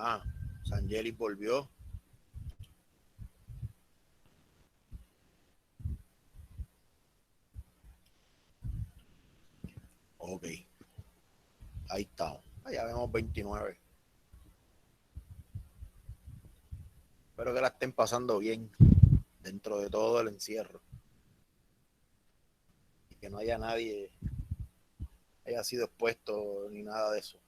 Ah, Sangelis volvió. Ok, ahí estamos. Ya vemos 29. Espero que la estén pasando bien dentro de todo el encierro. Y que no haya nadie haya sido expuesto ni nada de eso.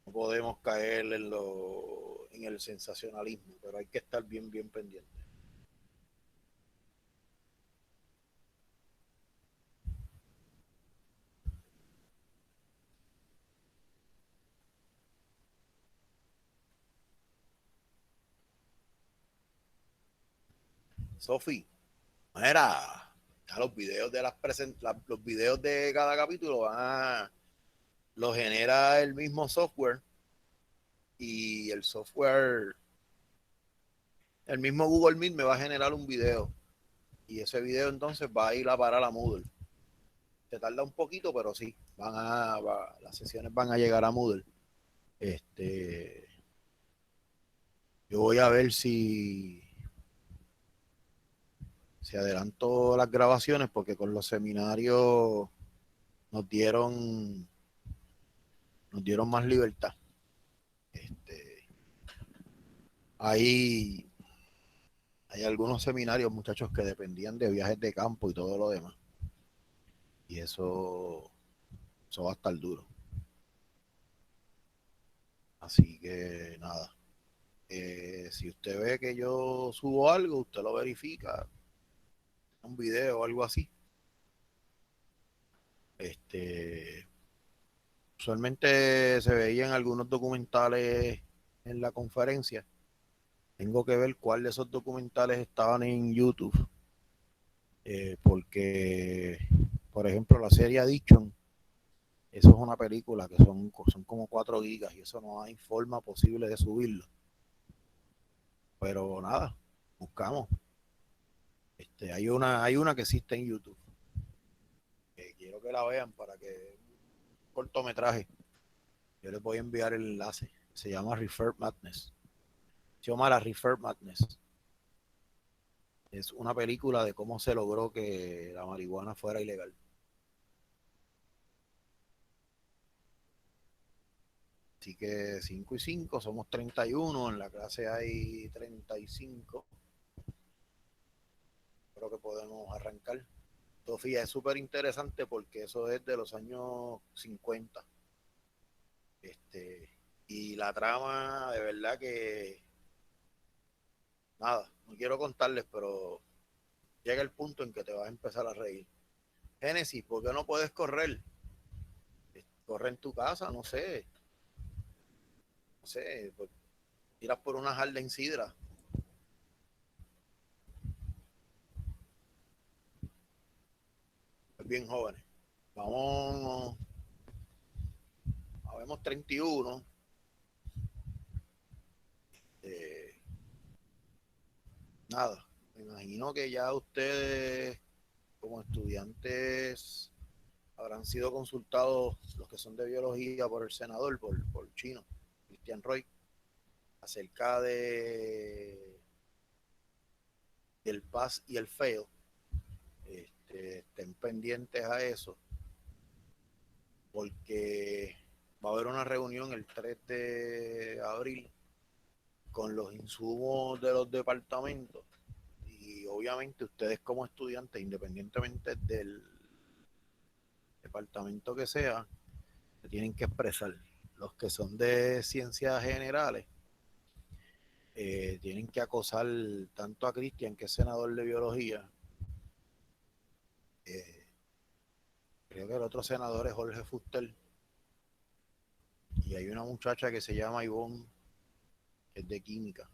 No podemos caer en el sensacionalismo, pero hay que estar bien, bien pendiente. Sofi, era ya los videos de los videos de cada capítulo los genera el mismo software y el mismo Google Meet me va a generar un video y ese video entonces va a ir a parar a Moodle. Se tarda un poquito, pero sí, las sesiones van a llegar a Moodle. Este, yo voy a ver si adelanto las grabaciones porque con los seminarios nos dieron, nos dieron más libertad. Este, hay, hay algunos seminarios, muchachos, que dependían de viajes de campo y todo lo demás. Y eso va a estar duro. Así que nada. Si usted ve que yo subo algo, usted lo verifica, un video o algo así. Este, Usualmente se veían algunos documentales en la conferencia. Tengo que ver cuál de esos documentales estaban en YouTube, porque, por ejemplo, la serie Addiction, eso es una película que son como 4 gigas y eso no hay forma posible de subirlo. Pero nada, buscamos. Hay una que existe en YouTube. Quiero que la vean para que cortometraje. Yo les voy a enviar el enlace. Se llama Refer Madness. Se llama la Refer Madness. Es una película de cómo se logró que la marihuana fuera ilegal. Así que 5 y 5 somos 31. En la clase hay 35. Creo que podemos arrancar. Sofía, es súper interesante porque eso es de los años 50. Este, y la trama, de verdad que nada, no quiero contarles, pero llega el punto en que te vas a empezar a reír. Génesis, ¿por qué no puedes correr? Corre en tu casa, no sé, pues, tiras por una jarda en sidra. Es bien jóvenes. Vamos, habemos 31. Eh, Nada, me imagino que ya ustedes, como estudiantes, habrán sido consultados los que son de biología por el senador, por Chino, Cristian Roy, acerca del paz y el feo. Estén pendientes a eso, porque va a haber una reunión el 3 de abril con los insumos de los departamentos y obviamente ustedes como estudiantes, independientemente del departamento que sea, se tienen que expresar. Los que son de ciencias generales tienen que acosar tanto a Cristian, que es senador de biología, eh, creo que el otro senador es Jorge Fuster, y hay una muchacha que se llama Ivonne, que es de química,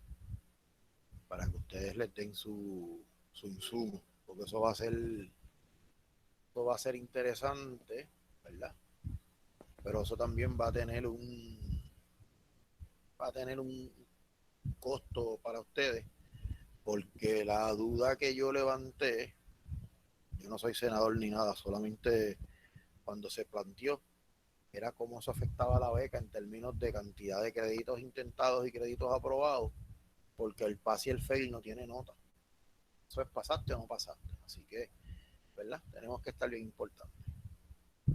para que ustedes les den su insumo, porque eso va a ser interesante, ¿verdad? Pero eso también va a tener un costo para ustedes, porque la duda que yo levanté, yo no soy senador ni nada, solamente cuando se planteó, era cómo eso afectaba a la beca en términos de cantidad de créditos intentados y créditos aprobados, porque el pass y el fail no tiene nota. Eso es pasaste o no pasaste. Así que, ¿verdad? Tenemos que estar bien importantes.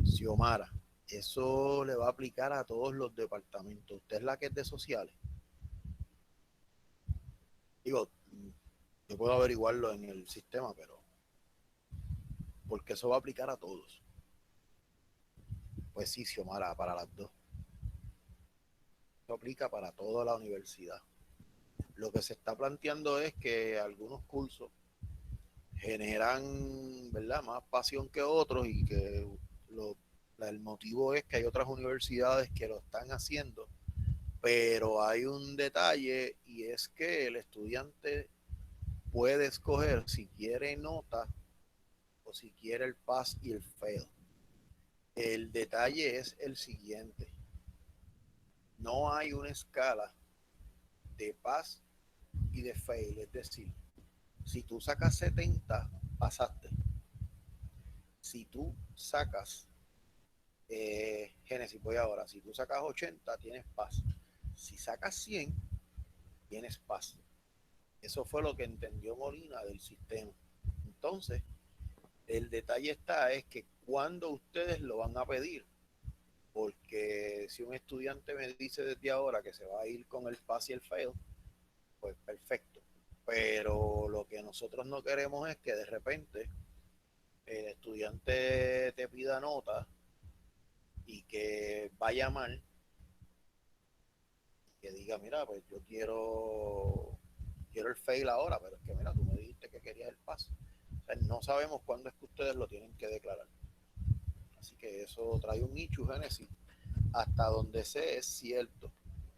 Xiomara, eso le va a aplicar a todos los departamentos. Usted es la que es de sociales. Digo, yo puedo averiguarlo en el sistema, pero porque eso va a aplicar a todos. Pues sí, Xiomara, para las dos. Eso aplica para toda la universidad. Lo que se está planteando es que algunos cursos generan, ¿verdad?, más pasión que otros y que lo, el motivo es que hay otras universidades que lo están haciendo, pero hay un detalle y es que el estudiante puede escoger si quiere nota o si quiere el pass y el fail. El detalle es el siguiente: no hay una escala de pass y de fail, es decir, si tú sacas 70, pasaste. Si tú sacas Génesis, voy ahora, si tú sacas 80, tienes paz. Si sacas 100, tienes paz. Eso fue lo que entendió Molina del sistema. Entonces, el detalle está es que cuando ustedes lo van a pedir, porque si un estudiante me dice desde ahora que se va a ir con el pass y el fail, pues perfecto. Pero lo que nosotros no queremos es que de repente el estudiante te pida nota y que vaya mal, que diga, mira, pues yo quiero el fail ahora, pero es que mira, tú me dijiste que querías el paso. O sea, no sabemos cuándo es que ustedes lo tienen que declarar. Así que eso trae un nicho, Génesis. Hasta donde sé es cierto,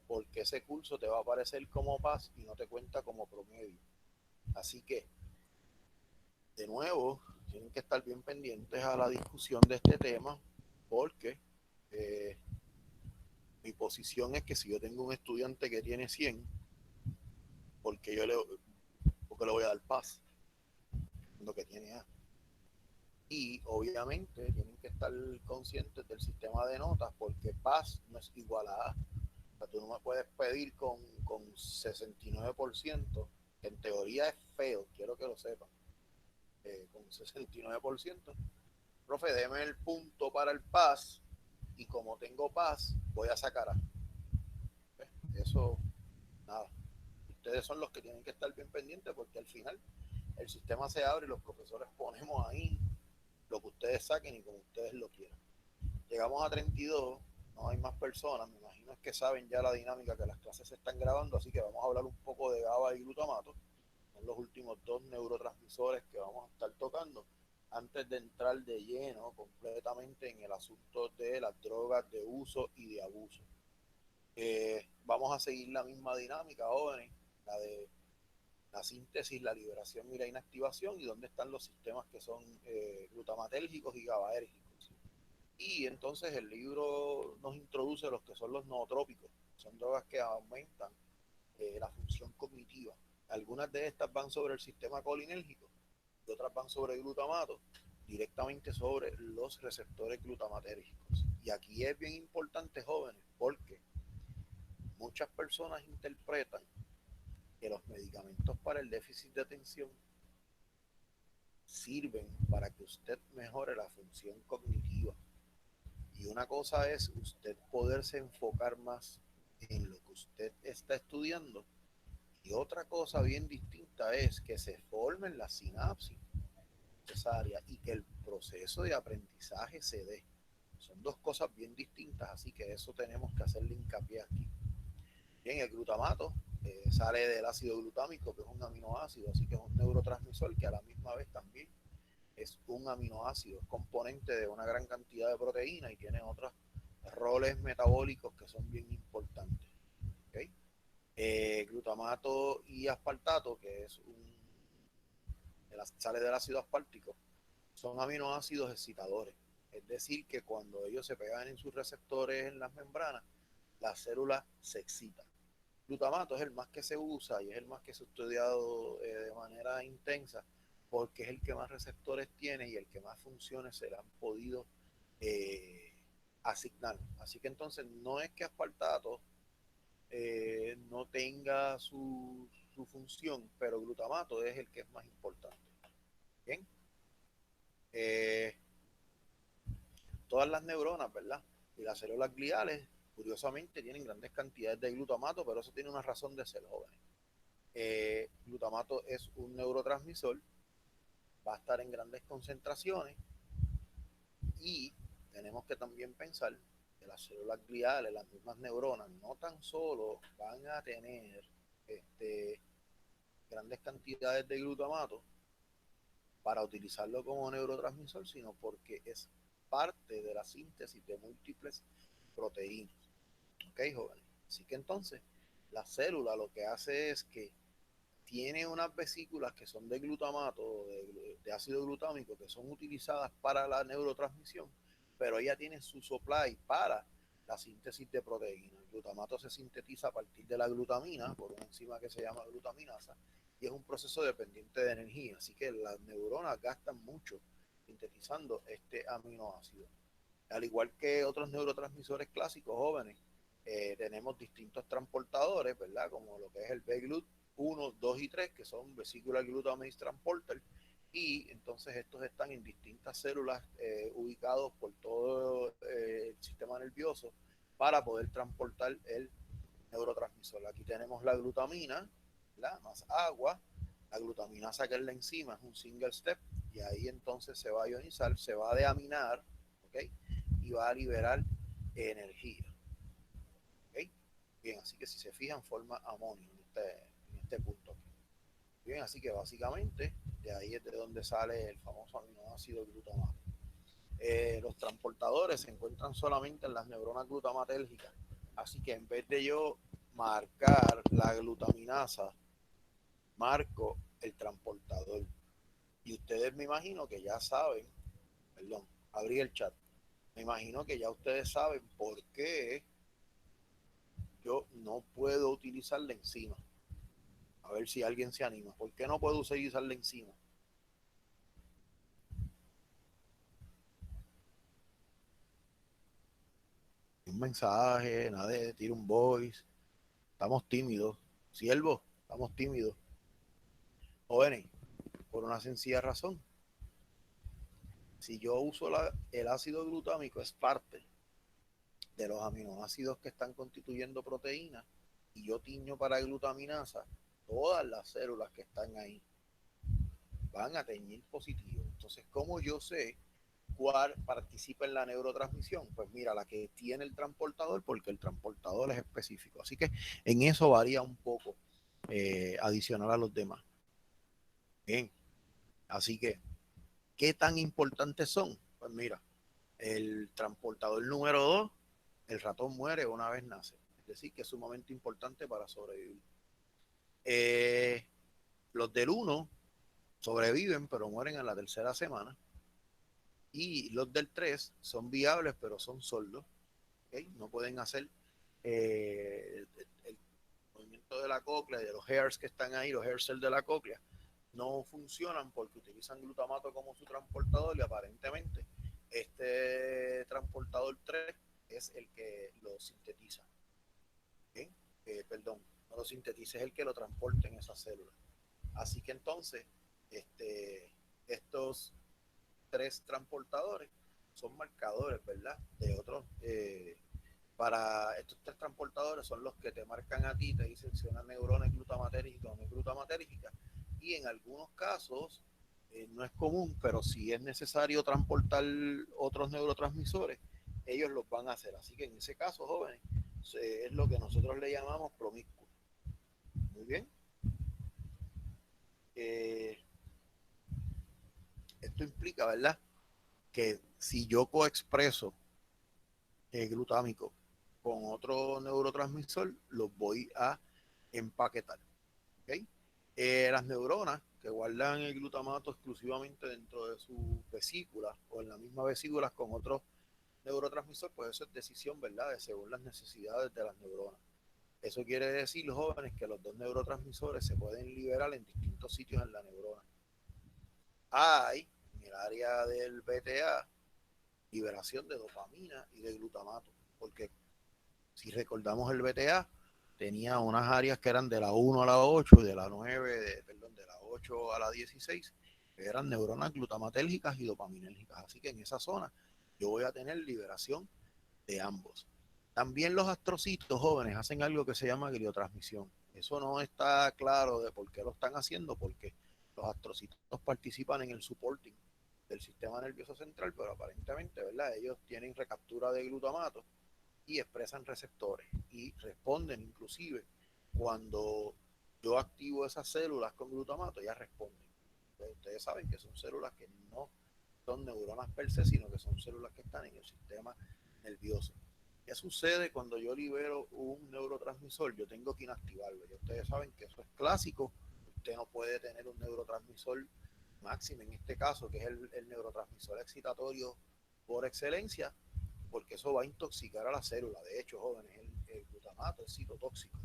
porque ese curso te va a aparecer como PAS y no te cuenta como promedio. Así que, de nuevo, tienen que estar bien pendientes a la discusión de este tema, porque eh, mi posición es que si yo tengo un estudiante que tiene 100, porque yo le, porque le voy a dar PAS, lo que tiene A. Y obviamente tienen que estar conscientes del sistema de notas, porque PAS no es igual a A. O sea, tú no me puedes pedir con 69%, que en teoría es feo, quiero que lo sepan, con 69%. Profe, deme el punto para el PAS y como tengo PAS, voy a sacar A. Eso, nada. Ustedes son los que tienen que estar bien pendientes, porque al final el sistema se abre y los profesores ponemos ahí lo que ustedes saquen y como ustedes lo quieran. Llegamos a 32, no hay más personas, me imagino es que saben ya la dinámica, que las clases se están grabando, así que vamos a hablar un poco de GABA y glutamato. Son los últimos dos neurotransmisores que vamos a estar tocando antes de entrar de lleno completamente en el asunto de las drogas de uso y de abuso. Vamos a seguir la misma dinámica, jóvenes, la de la síntesis, la liberación y la inactivación, y dónde están los sistemas que son glutamatérgicos y GABAérgicos. Y entonces el libro nos introduce los que son los nootrópicos, son drogas que aumentan la función cognitiva. Algunas de estas van sobre el sistema colinérgico y otras van sobre el glutamato, directamente sobre los receptores glutamatérgicos. Y aquí es bien importante, jóvenes, porque muchas personas interpretan que los medicamentos para el déficit de atención sirven para que usted mejore la función cognitiva. Y una cosa es usted poderse enfocar más en lo que usted está estudiando, y otra cosa bien distinta es que se formen las sinapsis necesarias y que el proceso de aprendizaje se dé. Son dos cosas bien distintas, así que eso tenemos que hacerle hincapié aquí. Bien, el glutamato sale del ácido glutámico, que es un aminoácido, así que es un neurotransmisor que a la misma vez también es un aminoácido, es componente de una gran cantidad de proteína y tiene otros roles metabólicos que son bien importantes. ¿Okay? Glutamato y aspartato, que es sale del ácido aspártico, son aminoácidos excitadores. Es decir, que cuando ellos se pegan en sus receptores en las membranas, la célula se excita. Glutamato es el más que se usa y es el más que se ha estudiado de manera intensa, porque es el que más receptores tiene y el que más funciones se le han podido asignar. Así que entonces no es que aspartato no tenga su función, pero glutamato es el que es más importante. Bien, eh, todas las neuronas, ¿verdad? Y las células gliales, curiosamente, tienen grandes cantidades de glutamato, pero eso tiene una razón de ser, jóvenes. Glutamato es un neurotransmisor, va a estar en grandes concentraciones y tenemos que también pensar que las células gliales, las mismas neuronas, no tan solo van a tener grandes cantidades de glutamato para utilizarlo como neurotransmisor, sino porque es parte de la síntesis de múltiples proteínas. ¿Ok, jóvenes? Así que entonces, la célula lo que hace es que tiene unas vesículas que son de glutamato, de ácido glutámico, que son utilizadas para la neurotransmisión, pero ella tiene su supply para la síntesis de proteínas. El glutamato se sintetiza a partir de la glutamina por una enzima que se llama glutaminasa y es un proceso dependiente de energía, así que las neuronas gastan mucho sintetizando este aminoácido. Al igual que otros neurotransmisores clásicos jóvenes, tenemos distintos transportadores, ¿verdad? Como lo que es el B-GLUT 1, 2 y 3, que son Vesicular Glutamate Transporter, y entonces estos están en distintas células ubicados por todo el sistema nervioso para poder transportar el neurotransmisor. Aquí tenemos la glutamina, ¿verdad? Más agua, la glutaminasa que es la enzima, es un single step, y ahí entonces se va a ionizar, se va a deaminar, ¿ok? Y va a liberar energía. ¿Okay? Bien, así que si se fijan, forma amonio en este punto. Bien, así que básicamente de ahí es de donde sale el famoso aminoácido glutamato. Los transportadores se encuentran solamente en las neuronas glutamatérgicas, así que en vez de yo marcar la glutaminasa, marco el transportador. Y ustedes me imagino que ya saben, perdón, abrí el chat, me imagino que ya ustedes saben por qué yo no puedo utilizar la enzima. A ver si alguien se anima. ¿Por qué no puedo utilizar la enzima? Un mensaje, nada de tira un voice. Estamos tímidos. Siervo, estamos tímidos. Jóvenes, por una sencilla razón. Si yo uso el ácido glutámico, es parte de los aminoácidos que están constituyendo proteínas, y yo tiño para glutaminasa, todas las células que están ahí van a teñir positivo. Entonces, ¿cómo yo sé cuál participa en la neurotransmisión? Pues mira, la que tiene el transportador, porque el transportador es específico. Así que en eso varía un poco, adicional a los demás. Bien, así que, ¿qué tan importantes son? Pues mira, el transportador número 2, el ratón muere una vez nace. Es decir, que es sumamente importante para sobrevivir. Eh, los del 1 sobreviven, pero mueren en la tercera semana. Y los del 3 son viables, pero son sordos. ¿Okay? No pueden hacer el movimiento de la cóclea y de los hairs que están ahí, los hair cells de la cóclea, no funcionan porque utilizan glutamato como su transportador, y aparentemente este transportador 3 es el que lo sintetiza. ¿Okay? Perdón, no lo sintetiza, es el que lo transporta en esas células. Así que entonces, estos tres transportadores son marcadores, ¿verdad? De otros, para estos tres transportadores son los que te marcan a ti, te dicen si una neurona es glutamatérgica o no es glutamatérgica, y en algunos casos no es común, pero si es necesario transportar otros neurotransmisores, ellos los van a hacer. Así que en ese caso, jóvenes, es lo que nosotros le llamamos promiscuo. Muy bien. Eh, Esto implica, ¿verdad? Que si yo coexpreso glutámico con otro neurotransmisor, los voy a empaquetar. ¿Okay? Las neuronas que guardan el glutamato exclusivamente dentro de sus vesículas o en la misma vesículas con otro neurotransmisor, pues eso es decisión, ¿verdad? De según las necesidades de las neuronas. Eso quiere decir, jóvenes, que los dos neurotransmisores se pueden liberar en distintos sitios en la neurona. Hay, en el área del BTA, liberación de dopamina y de glutamato, porque si recordamos el BTA, tenía unas áreas que eran de la 1 a la 8 y de la 9, de la 8 a la 16, que eran neuronas glutamatérgicas y dopaminérgicas. Así que en esa zona yo voy a tener liberación de ambos. También los astrocitos jóvenes hacen algo que se llama gliotransmisión. Eso no está claro de por qué lo están haciendo, porque los astrocitos participan en el supporting del sistema nervioso central, pero aparentemente, ¿verdad? Ellos tienen recaptura de glutamato y expresan receptores y responden inclusive cuando yo activo esas células con glutamato, ya responden. Entonces, ustedes saben que son células que no son neuronas per se, sino que son células que están en el sistema nervioso. ¿Qué sucede cuando yo libero un neurotransmisor? Yo tengo que inactivarlo. Y ustedes saben que eso es clásico. Usted no puede tener un neurotransmisor máximo, en este caso, que es el neurotransmisor excitatorio por excelencia, porque eso va a intoxicar a la célula. De hecho, jóvenes, el glutamato es citotóxico.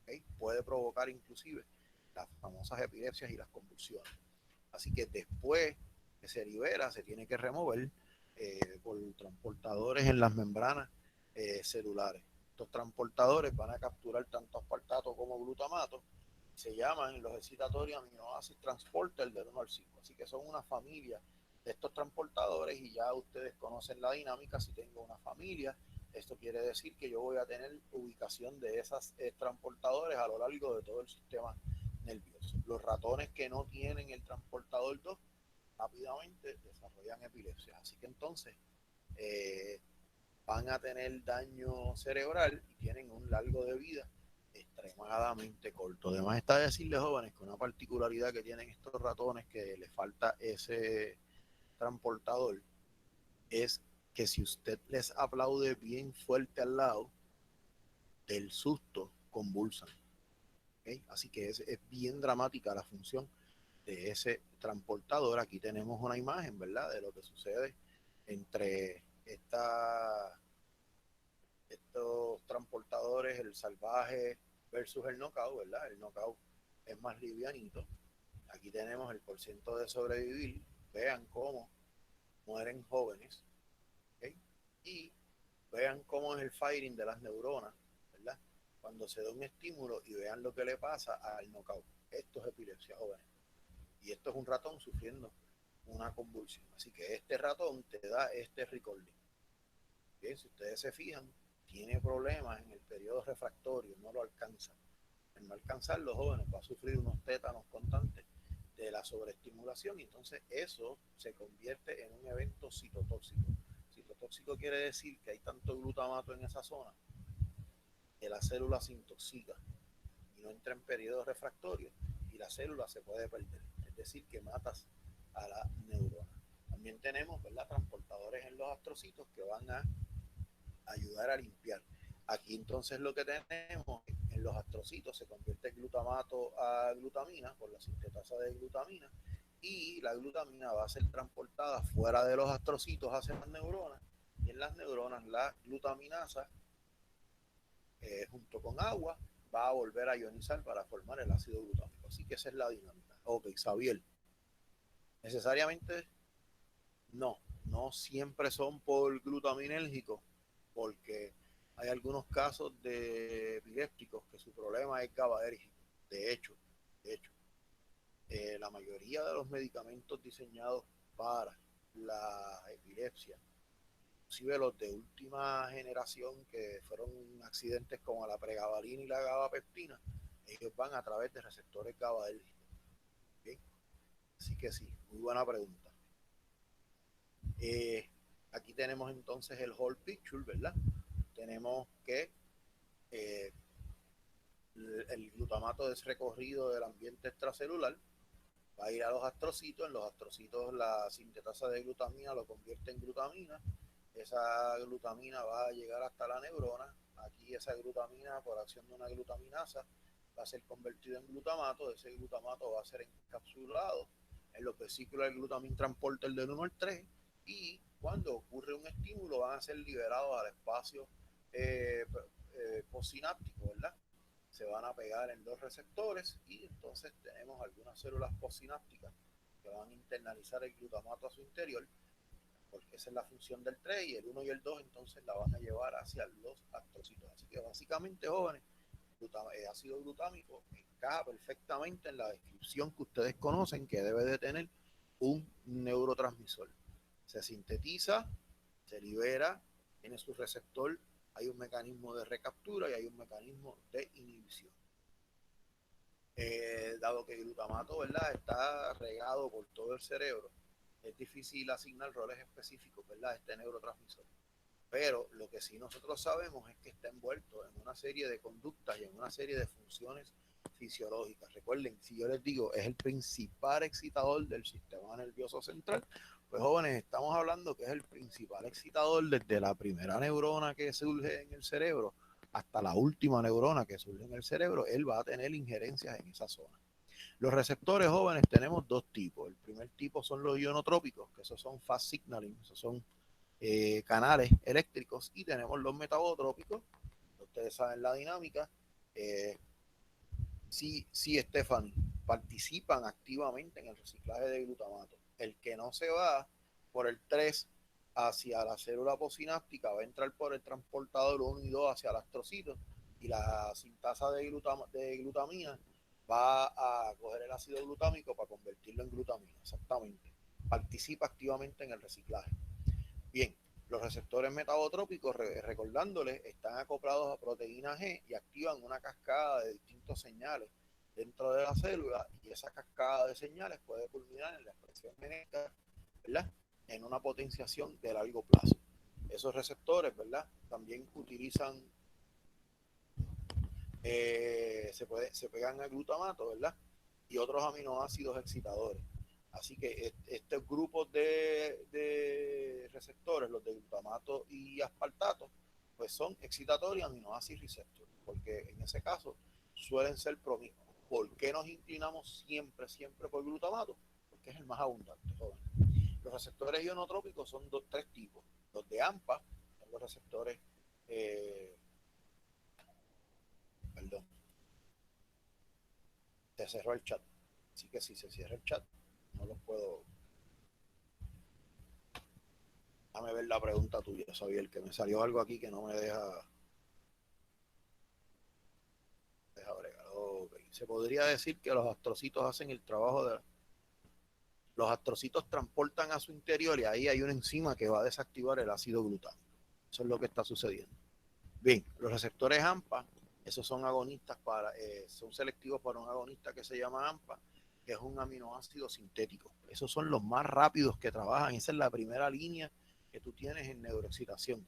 ¿Okay? Puede provocar inclusive las famosas epilepsias y las convulsiones. Así que después que se libera, se tiene que remover por transportadores en las membranas celulares. Estos transportadores van a capturar tanto aspartato como glutamato. Se llaman los excitatorios aminoácidos transporter del 1 al 5. Así que son una familia de estos transportadores y ya ustedes conocen la dinámica. Si tengo una familia, esto quiere decir que yo voy a tener ubicación de esos transportadores a lo largo de todo el sistema nervioso. Los ratones que no tienen el transportador 2 rápidamente desarrollan epilepsia. Así que entonces van a tener daño cerebral y tienen un largo de vida extremadamente corto. Además está decirles, jóvenes, que una particularidad que tienen estos ratones que les falta ese transportador es que si usted les aplaude bien fuerte al lado, del susto convulsan. ¿Okay? Así que es bien dramática la función de ese transportador. Aquí tenemos una imagen, ¿verdad?, de lo que sucede entre estos transportadores, el salvaje versus el knockout, ¿verdad? El knockout es más livianito. Aquí tenemos el porcentaje de sobrevivir. Vean cómo mueren jóvenes, ¿okay? Y vean cómo es el firing de las neuronas, ¿verdad? Cuando se da un estímulo y vean lo que le pasa al knockout. Esto es epilepsia, jóvenes. Y esto es un ratón sufriendo una convulsión. Así que este ratón te da este recording. Bien, si ustedes se fijan, tiene problemas en el periodo refractorio, no lo alcanza. Al no alcanzar, los jóvenes va a sufrir unos tétanos constantes de la sobreestimulación y entonces eso se convierte en un evento citotóxico. Citotóxico quiere decir que hay tanto glutamato en esa zona que la célula se intoxica y no entra en periodo refractorio y la célula se puede perder. Es decir, que matas a la neurona. También tenemos, ¿verdad?, transportadores en los astrocitos que van a ayudar a limpiar. Aquí entonces lo que tenemos en los astrocitos se convierte el glutamato a glutamina por la sintetasa de glutamina y la glutamina va a ser transportada fuera de los astrocitos hacia las neuronas y en las neuronas la glutaminasa junto con agua va a volver a ionizar para formar el ácido glutámico. Así que esa es la dinámica. Ok, Xavier, necesariamente no siempre son por glutaminérgico, porque hay algunos casos de epilépticos que su problema es GABAérgico. De hecho, de hecho la mayoría de los medicamentos diseñados para la epilepsia, inclusive los de última generación que fueron accidentes como la pregabalina y la gabapeptina, ellos van a través de receptores GABAérgicos. ¿Okay? Así que sí, muy buena pregunta. Aquí tenemos entonces el whole picture, ¿verdad? Tenemos que eh, el glutamato es recorrido del ambiente extracelular, va a ir a los astrocitos, en los astrocitos la sintetasa de glutamina lo convierte en glutamina, esa glutamina va a llegar hasta la neurona, aquí esa glutamina por acción de una glutaminasa va a ser convertida en glutamato, ese glutamato va a ser encapsulado en los vesículos del glutamin transporter del 1 al 3 y cuando ocurre un estímulo van a ser liberados al espacio postsináptico, ¿verdad? Se van a pegar en los receptores y entonces tenemos algunas células postsinápticas que van a internalizar el glutamato a su interior. porque esa es la función del 3 y el 1 y el 2 entonces la van a llevar hacia los astrocitos. Así que básicamente, jóvenes, ácido glutámico encaja perfectamente en la descripción que ustedes conocen que debe de tener un neurotransmisor. Se sintetiza, se libera, tiene su receptor, hay un mecanismo de recaptura y hay un mecanismo de inhibición. Dado que el glutamato, ¿verdad?, está regado por todo el cerebro, es difícil asignar roles específicos, ¿verdad?, a este neurotransmisor. Pero lo que sí nosotros sabemos es que está envuelto en una serie de conductas y en una serie de funciones fisiológicas. Recuerden, si yo les digo es el principal excitador del sistema nervioso central, pues jóvenes, estamos hablando que es el principal excitador desde la primera neurona que surge en el cerebro hasta la última neurona que surge en el cerebro. Él va a tener injerencias en esa zona. Los receptores, jóvenes, tenemos dos tipos. El primer tipo son los ionotrópicos, que esos son fast signaling, esos son canales eléctricos, y tenemos los metabotrópicos. Ustedes saben la dinámica. Sí, Stephanie, participan activamente en el reciclaje de glutamato. El que no se va por el 3 hacia la célula posináptica va a entrar por el transportador 1 y 2 hacia el astrocito, y la sintasa de glutamina va a coger el ácido glutámico para convertirlo en glutamina. Exactamente. Participa activamente en el reciclaje. Bien, los receptores metabotrópicos, recordándoles, están acoplados a proteína G y activan una cascada de distintos señales dentro de la célula, y esa cascada de señales puede culminar en la expresión genética, ¿verdad?, en una potenciación de largo plazo. Esos receptores, ¿verdad?, también utilizan, se pegan al glutamato, ¿verdad?, y otros aminoácidos excitadores. Así que estos grupos de receptores, los de glutamato y aspartato, pues son excitatorios aminoácidos receptores, porque en ese caso suelen ser promiscuos. ¿Por qué nos inclinamos siempre por glutamato? Porque es el más abundante, joven. Los receptores ionotrópicos son tres tipos. Los de AMPA, son los receptores, perdón, se cerró el chat. Así que si se cierra el chat, no los puedo. Déjame ver la pregunta tuya, Xavier, que me salió algo aquí que no me deja bregar. Okay. Se podría decir que los astrocitos hacen el trabajo de... Los astrocitos transportan a su interior y ahí hay una enzima que va a desactivar el ácido glutámico. Eso es lo que está sucediendo. Bien, los receptores AMPA, esos son agonistas son selectivos para un agonista que se llama AMPA, que es un aminoácido sintético. Esos son los más rápidos que trabajan. Esa es la primera línea que tú tienes en neuroexcitación.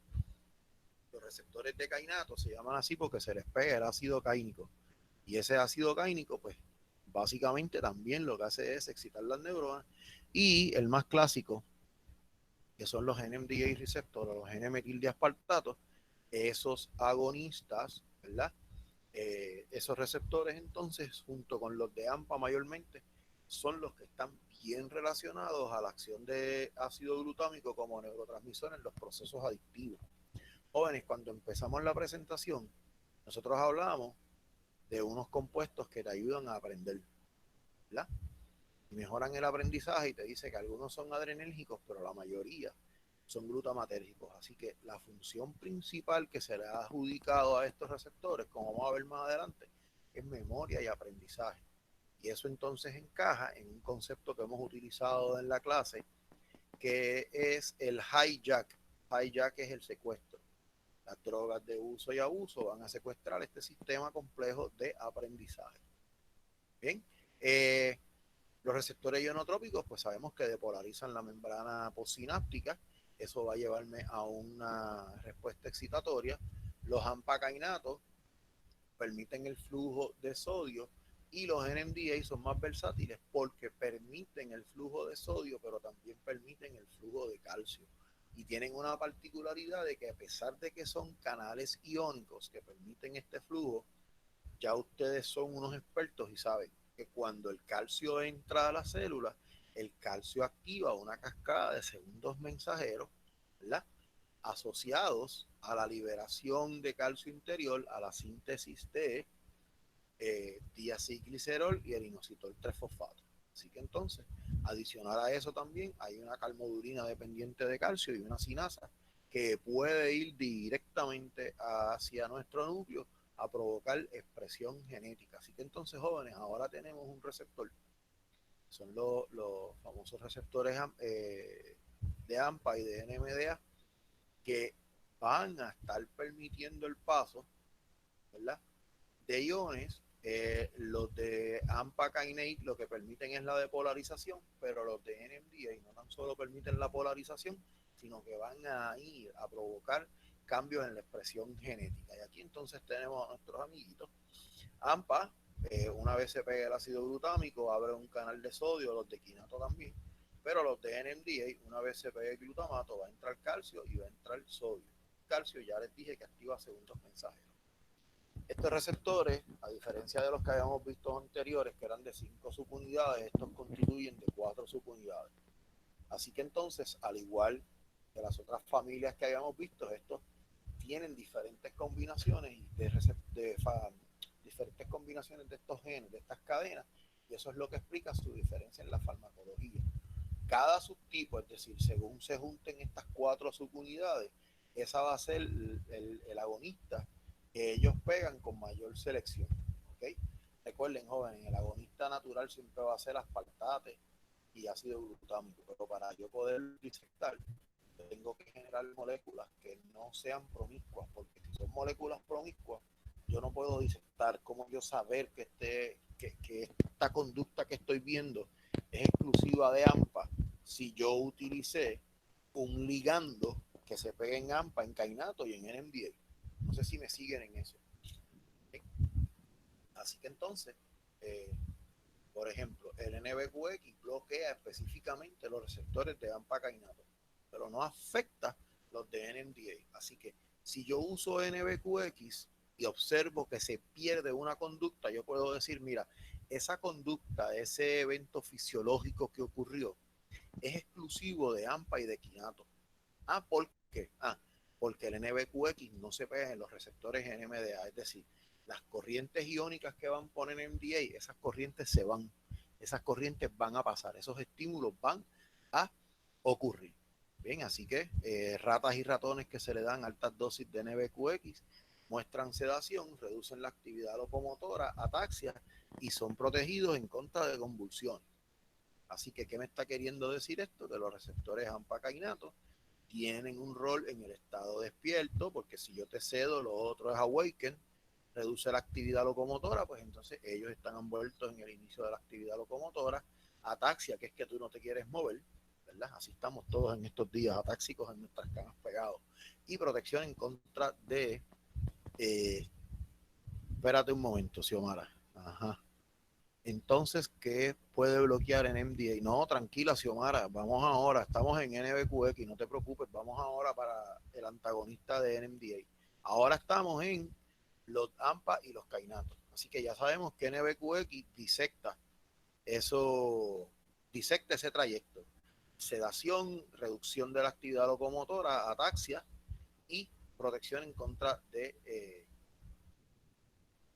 Los receptores de cainato se llaman así porque se les pega el ácido caínico. Y ese ácido caínico, pues, básicamente también lo que hace es excitar las neuronas. Y el más clásico, que son los NMDA receptores, los N-metildiaspartato, esos agonistas, ¿verdad? Esos receptores, entonces, junto con los de AMPA mayormente, son los que están bien relacionados a la acción de ácido glutámico como neurotransmisor en los procesos adictivos. Jóvenes, cuando empezamos la presentación, nosotros hablábamos de unos compuestos que te ayudan a aprender, ¿verdad? Y mejoran el aprendizaje, y te dice que algunos son adrenérgicos, pero la mayoría son glutamatérgicos. Así que la función principal que se le ha adjudicado a estos receptores, como vamos a ver más adelante, es memoria y aprendizaje. Y eso entonces encaja en un concepto que hemos utilizado en la clase, que es el hijack. Hijack es el secuestro. Las drogas de uso y abuso van a secuestrar este sistema complejo de aprendizaje. Bien, los receptores ionotrópicos, pues sabemos que depolarizan la membrana postsináptica. Eso va a llevarme a una respuesta excitatoria. Los ampacainatos permiten el flujo de sodio, y los NMDA son más versátiles porque permiten el flujo de sodio, pero también permiten el flujo de calcio. Y tienen una particularidad de que, a pesar de que son canales iónicos que permiten este flujo, ya ustedes son unos expertos y saben que cuando el calcio entra a la célula, el calcio activa una cascada de segundos mensajeros, ¿verdad?, asociados a la liberación de calcio interior, a la síntesis de diacilglicerol y el inositol 3-fosfato. Así que entonces, adicional a eso también, hay una calmodulina dependiente de calcio y una sinasa que puede ir directamente hacia nuestro núcleo a provocar expresión genética. Así que entonces, jóvenes, ahora tenemos un receptor. Son los famosos receptores de AMPA y de NMDA que van a estar permitiendo el paso, ¿verdad?, de iones. Los de AMPA Kainate lo que permiten es la depolarización, pero los de NMDA no tan solo permiten la polarización, sino que van a ir a provocar cambios en la expresión genética. Y aquí entonces tenemos a nuestros amiguitos. AMPA, una vez se pega el ácido glutámico, abre un canal de sodio, los de quinato también, pero los de NMDA, una vez se pega el glutamato, va a entrar calcio y va a entrar sodio. Calcio, ya les dije que activa segundos mensajeros. Estos receptores, a diferencia de los que habíamos visto anteriores, que eran de 5 subunidades, estos constituyen de 4 subunidades. Así que entonces, al igual que las otras familias que habíamos visto, estos tienen diferentes combinaciones diferentes combinaciones de estos genes, de estas cadenas, y eso es lo que explica su diferencia en la farmacología. Cada subtipo, es decir, según se junten estas 4 subunidades, esa va a ser el agonista que ellos pegan con mayor selección. ¿Okay? Recuerden, jóvenes, el agonista natural siempre va a ser aspartate y ácido glutámico, pero para yo poder disectar, tengo que generar moléculas que no sean promiscuas, porque si son moléculas promiscuas, yo no puedo disectar. ¿Cómo yo saber que esta conducta que estoy viendo es exclusiva de AMPA si yo utilicé un ligando que se pegue en AMPA, en kainato y en NMDA? No sé si me siguen en eso. ¿Sí? Así que entonces, por ejemplo, el NBQX bloquea específicamente los receptores de AMPA kainato, pero no afecta los de NMDA. Así que si yo uso NBQX y observo que se pierde una conducta, yo puedo decir, mira, esa conducta, ese evento fisiológico que ocurrió, es exclusivo de AMPA y de quinato. ¿Por qué? Porque el NBQX no se pega en los receptores NMDA, es decir, las corrientes iónicas que van por NMDA, esas corrientes se van, esas corrientes van a pasar, esos estímulos van a ocurrir. Bien, así que ratas y ratones que se le dan altas dosis de NBQX muestran sedación, reducen la actividad locomotora, ataxia y son protegidos en contra de convulsiones. Así que, ¿qué me está queriendo decir esto? Que los receptores AMPA kainato tienen un rol en el estado despierto, porque si yo te cedo, lo otro es awaken, reduce la actividad locomotora, pues entonces ellos están envueltos en el inicio de la actividad locomotora. Ataxia, que es que tú no te quieres mover, ¿verdad? Así estamos todos en estos días, atáxicos en nuestras camas pegados. Y protección en contra de... espérate un momento, Xiomara. Ajá. Entonces, ¿qué puede bloquear en MDA? No, tranquila, Xiomara, vamos ahora, estamos en NBQX, no te preocupes, vamos ahora para el antagonista de NMDA. Ahora estamos en los AMPA y los kainatos. Así que ya sabemos que NBQX disecta ese trayecto. Sedación, reducción de la actividad locomotora, ataxia y protección en contra de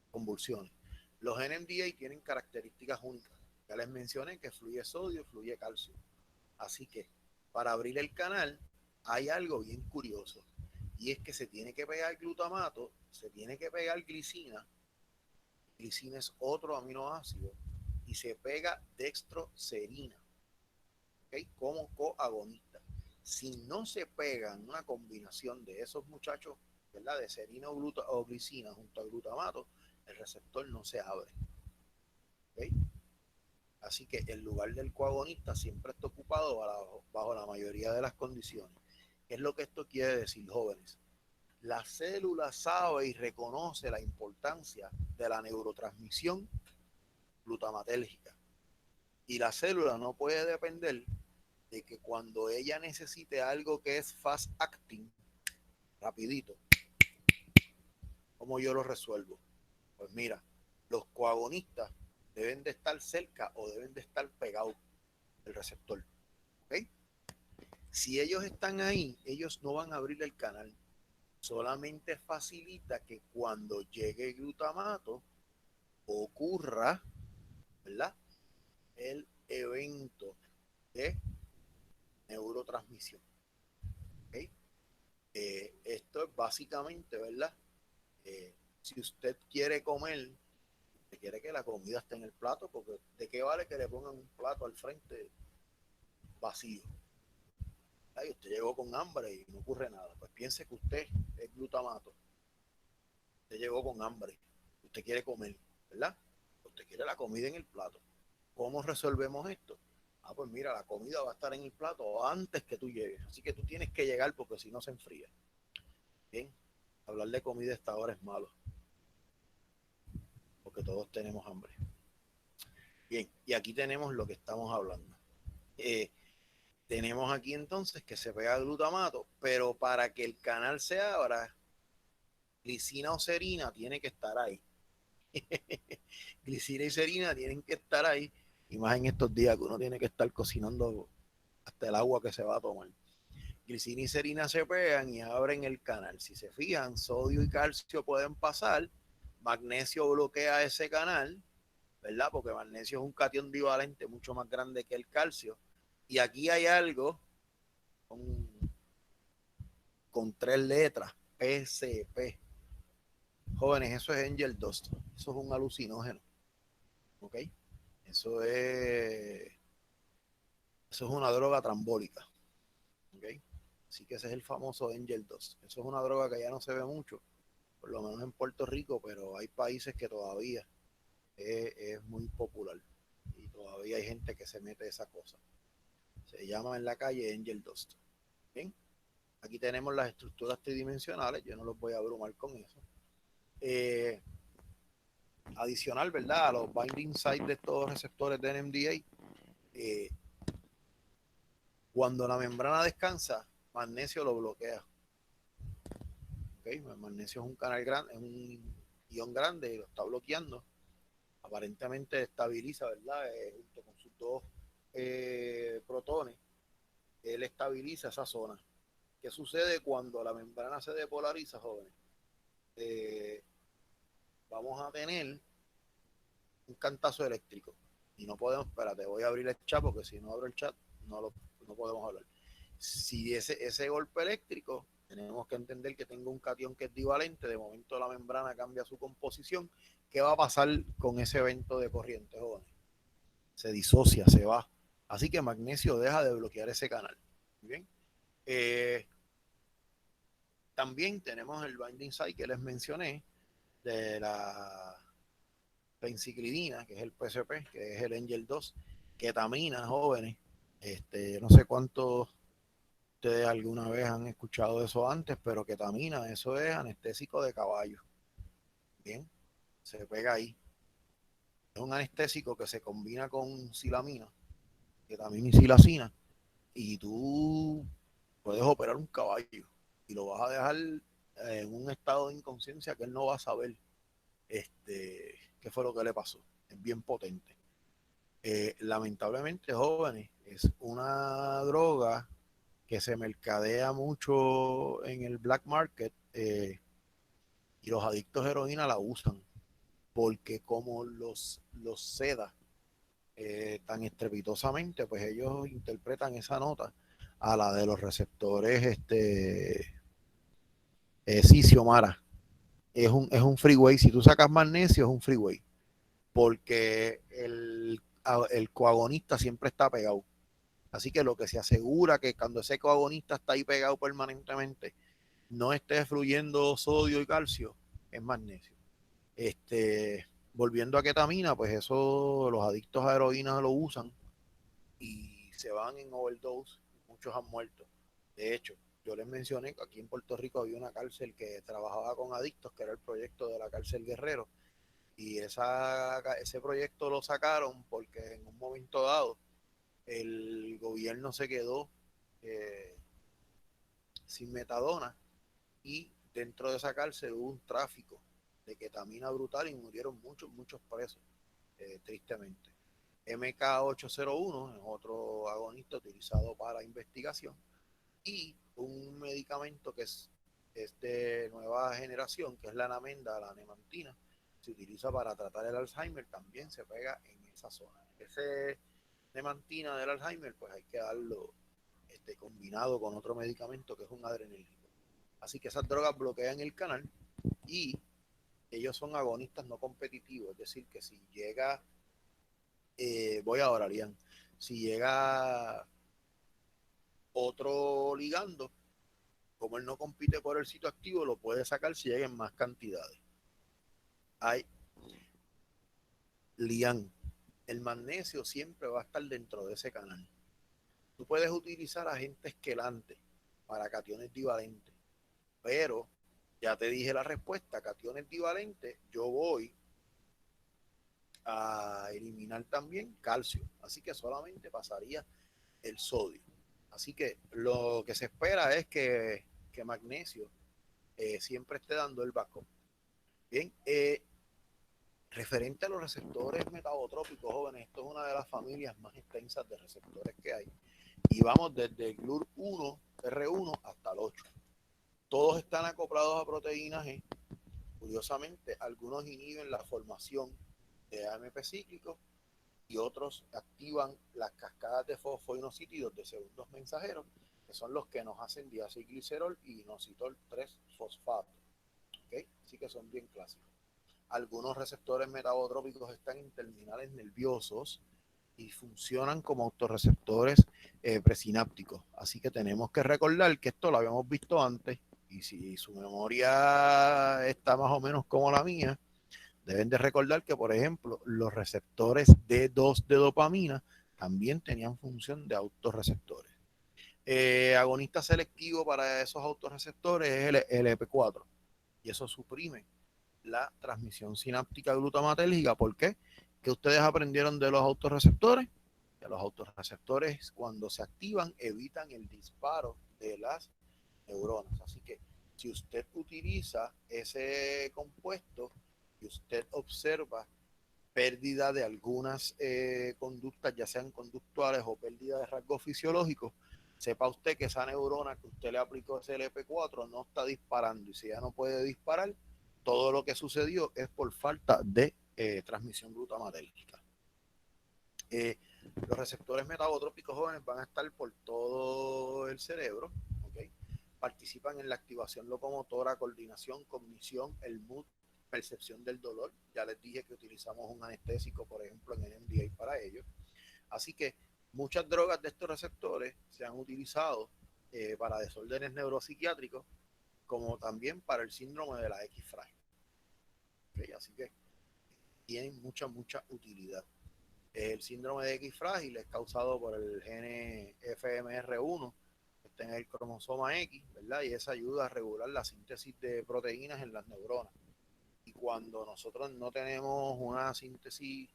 convulsiones. Los NMDA tienen características únicas. Ya les mencioné que fluye sodio, fluye calcio. Así que para abrir el canal hay algo bien curioso. Y es que se tiene que pegar glutamato, se tiene que pegar glicina. Glicina es otro aminoácido. Y se pega dextroserina, ¿okay?, como coagonista. Si no se pegan una combinación de esos muchachos, ¿verdad?, de serina o glicina junto al glutamato, el receptor no se abre. ¿Okay? Así que el lugar del coagonista siempre está ocupado bajo la mayoría de las condiciones. ¿Qué es lo que esto quiere decir, jóvenes? La célula sabe y reconoce la importancia de la neurotransmisión glutamatérgica. Y la célula no puede depender de que cuando ella necesite algo que es fast acting, rapidito, ¿cómo yo lo resuelvo? Pues mira, los coagonistas deben de estar cerca o deben de estar pegados del receptor. ¿Okay? Si ellos están ahí, ellos no van a abrir el canal. Solamente facilita que cuando llegue el glutamato ocurra, ¿verdad?, el evento de neurotransmisión. ¿Okay? Esto es básicamente, ¿verdad? Si usted quiere comer, usted quiere que la comida esté en el plato, porque ¿de qué vale que le pongan un plato al frente vacío? Ay, usted llegó con hambre y no ocurre nada. Pues piense que usted es glutamato. Usted llegó con hambre. Usted quiere comer, ¿verdad? Usted quiere la comida en el plato. ¿Cómo resolvemos esto? Ah, pues mira, la comida va a estar en el plato antes que tú llegues. Así que tú tienes que llegar porque si no se enfría. Bien, hablar de comida a esta hora es malo. Porque todos tenemos hambre. Bien, y aquí tenemos lo que estamos hablando. Tenemos aquí entonces que se pega glutamato, pero para que el canal se abra, glicina o serina tiene que estar ahí. Glicina y serina tienen que estar ahí, y más en estos días que uno tiene que estar cocinando hasta el agua que se va a tomar. Glicina y serina se pegan y abren el canal. Si se fijan, sodio y calcio pueden pasar, magnesio bloquea ese canal, ¿verdad? Porque magnesio es un catión divalente mucho más grande que el calcio. Y aquí hay algo con, con 3 letras, PCP. Jóvenes, eso es Angel Dust, eso es un alucinógeno, ¿ok? Eso es, eso es una droga trambólica, ¿ok? Así que ese es el famoso Angel Dust. Eso es una droga que ya no se ve mucho, por lo menos en Puerto Rico, pero hay países que todavía es muy popular y todavía hay gente que se mete esa cosa. Se llama en la calle Angel Dust. Bien, aquí tenemos las estructuras tridimensionales, yo no los voy a abrumar con eso. Adicional, ¿verdad? A los binding sites de estos receptores de NMDA, cuando la membrana descansa, magnesio lo bloquea. ¿Okay? El magnesio es un canal grande, es un ion grande y lo está bloqueando. Aparentemente estabiliza, ¿verdad? Junto con sus dos protones, él estabiliza esa zona. ¿Qué sucede cuando la membrana se depolariza, jóvenes? Vamos a tener un cantazo eléctrico. Y no podemos, espérate, voy a abrir el chat porque si no abro el chat no podemos hablar. Si ese golpe eléctrico, tenemos que entender que tengo un catión que es divalente, de momento la membrana cambia su composición. ¿Qué va a pasar con ese evento de corriente, jóvenes? Se disocia, se va. Así que magnesio deja de bloquear ese canal. Bien. También tenemos el binding site que les mencioné de la penicilina, que es el PCP, que es el Angel 2, ketamina, jóvenes. No sé cuántos ustedes alguna vez han escuchado eso antes, pero ketamina, eso es anestésico de caballo. Bien, se pega ahí. Es un anestésico que se combina con silamina, ketamina y silacina, y tú puedes operar un caballo y lo vas a dejar en un estado de inconsciencia que él no va a saber qué fue lo que le pasó. Es bien potente. Lamentablemente, jóvenes, es una droga que se mercadea mucho en el black market, y los adictos a heroína la usan porque como los seda tan estrepitosamente, pues ellos interpretan esa nota a la de los receptores Xiomara. Es un freeway. Si tú sacas magnesio, es un freeway. Porque el coagonista siempre está pegado. Así que lo que se asegura que cuando ese coagonista está ahí pegado permanentemente, no esté fluyendo sodio y calcio, es magnesio. Volviendo a ketamina, pues eso los adictos a heroína lo usan y se van en overdose, muchos han muerto. De hecho, yo les mencioné que aquí en Puerto Rico había una cárcel que trabajaba con adictos, que era el proyecto de la cárcel Guerrero, y ese proyecto lo sacaron porque en un momento dado el gobierno se quedó eh, sin metadona y dentro de esa cárcel hubo un tráfico de ketamina brutal y murieron muchos presos, tristemente. MK801 es otro agonista utilizado para investigación y un medicamento que es de nueva generación, que es la anamenda, la nemantina, se utiliza para tratar el Alzheimer, también se pega en esa zona. Ese nemantina del Alzheimer, pues hay que darlo combinado con otro medicamento que es un adrenérgico. Así que esas drogas bloquean el canal y ellos son agonistas no competitivos, es decir, que si llega, voy ahora, Lian, si llega otro ligando, como él no compite por el sitio activo, lo puede sacar si llega en más cantidades. Hay Lian, el magnesio siempre va a estar dentro de ese canal. Tú puedes utilizar agentes quelantes para cationes divalentes, pero ya te dije la respuesta, cationes divalentes, yo voy a eliminar también calcio, así que solamente pasaría el sodio. Así que lo que se espera es que magnesio siempre esté dando el backup. Bien, referente a los receptores metabotrópicos, jóvenes, esto es una de las familias más extensas de receptores que hay. Y vamos desde el GLUR1, R1 hasta el 8. Todos están acoplados a proteínas G. Curiosamente, algunos inhiben la formación de AMP cíclicos y otros activan las cascadas de fosfoinosítidos de segundos mensajeros, que son los que nos hacen diacilglicerol y inositol 3-fosfato. ¿Okay? Así que son bien clásicos. Algunos receptores metabotrópicos están en terminales nerviosos y funcionan como autorreceptores presinápticos. Así que tenemos que recordar que esto lo habíamos visto antes y si su memoria está más o menos como la mía, deben de recordar que, por ejemplo, los receptores D2 de dopamina también tenían función de autorreceptores. Agonista selectivo para esos autorreceptores es el LP4 y eso suprime la transmisión sináptica glutamatérgica. ¿Por qué? ¿Qué ustedes aprendieron de los autorreceptores? Que los autorreceptores, cuando se activan, evitan el disparo de las neuronas. Así que si usted utiliza ese compuesto y usted observa pérdida de algunas conductas, ya sean conductuales o pérdida de rasgos fisiológicos, sepa usted que esa neurona que usted le aplicó ese LP4 no está disparando, y si ya no puede disparar, todo lo que sucedió es por falta de transmisión glutamatérgica. Los receptores metabotrópicos jóvenes van a estar por todo el cerebro, ¿okay? Participan en la activación locomotora, coordinación, cognición, el mood, percepción del dolor. Ya les dije que utilizamos un anestésico, por ejemplo, en el MDA para ello. Así que muchas drogas de estos receptores se han utilizado para desórdenes neuropsiquiátricos, como también para el síndrome de la X frágil. ¿Okay? Así que tienen mucha utilidad. El síndrome de X frágil es causado por el gene FMR1, que está en el cromosoma X, ¿verdad? Y esa ayuda a regular la síntesis de proteínas en las neuronas. Y cuando nosotros no tenemos una síntesis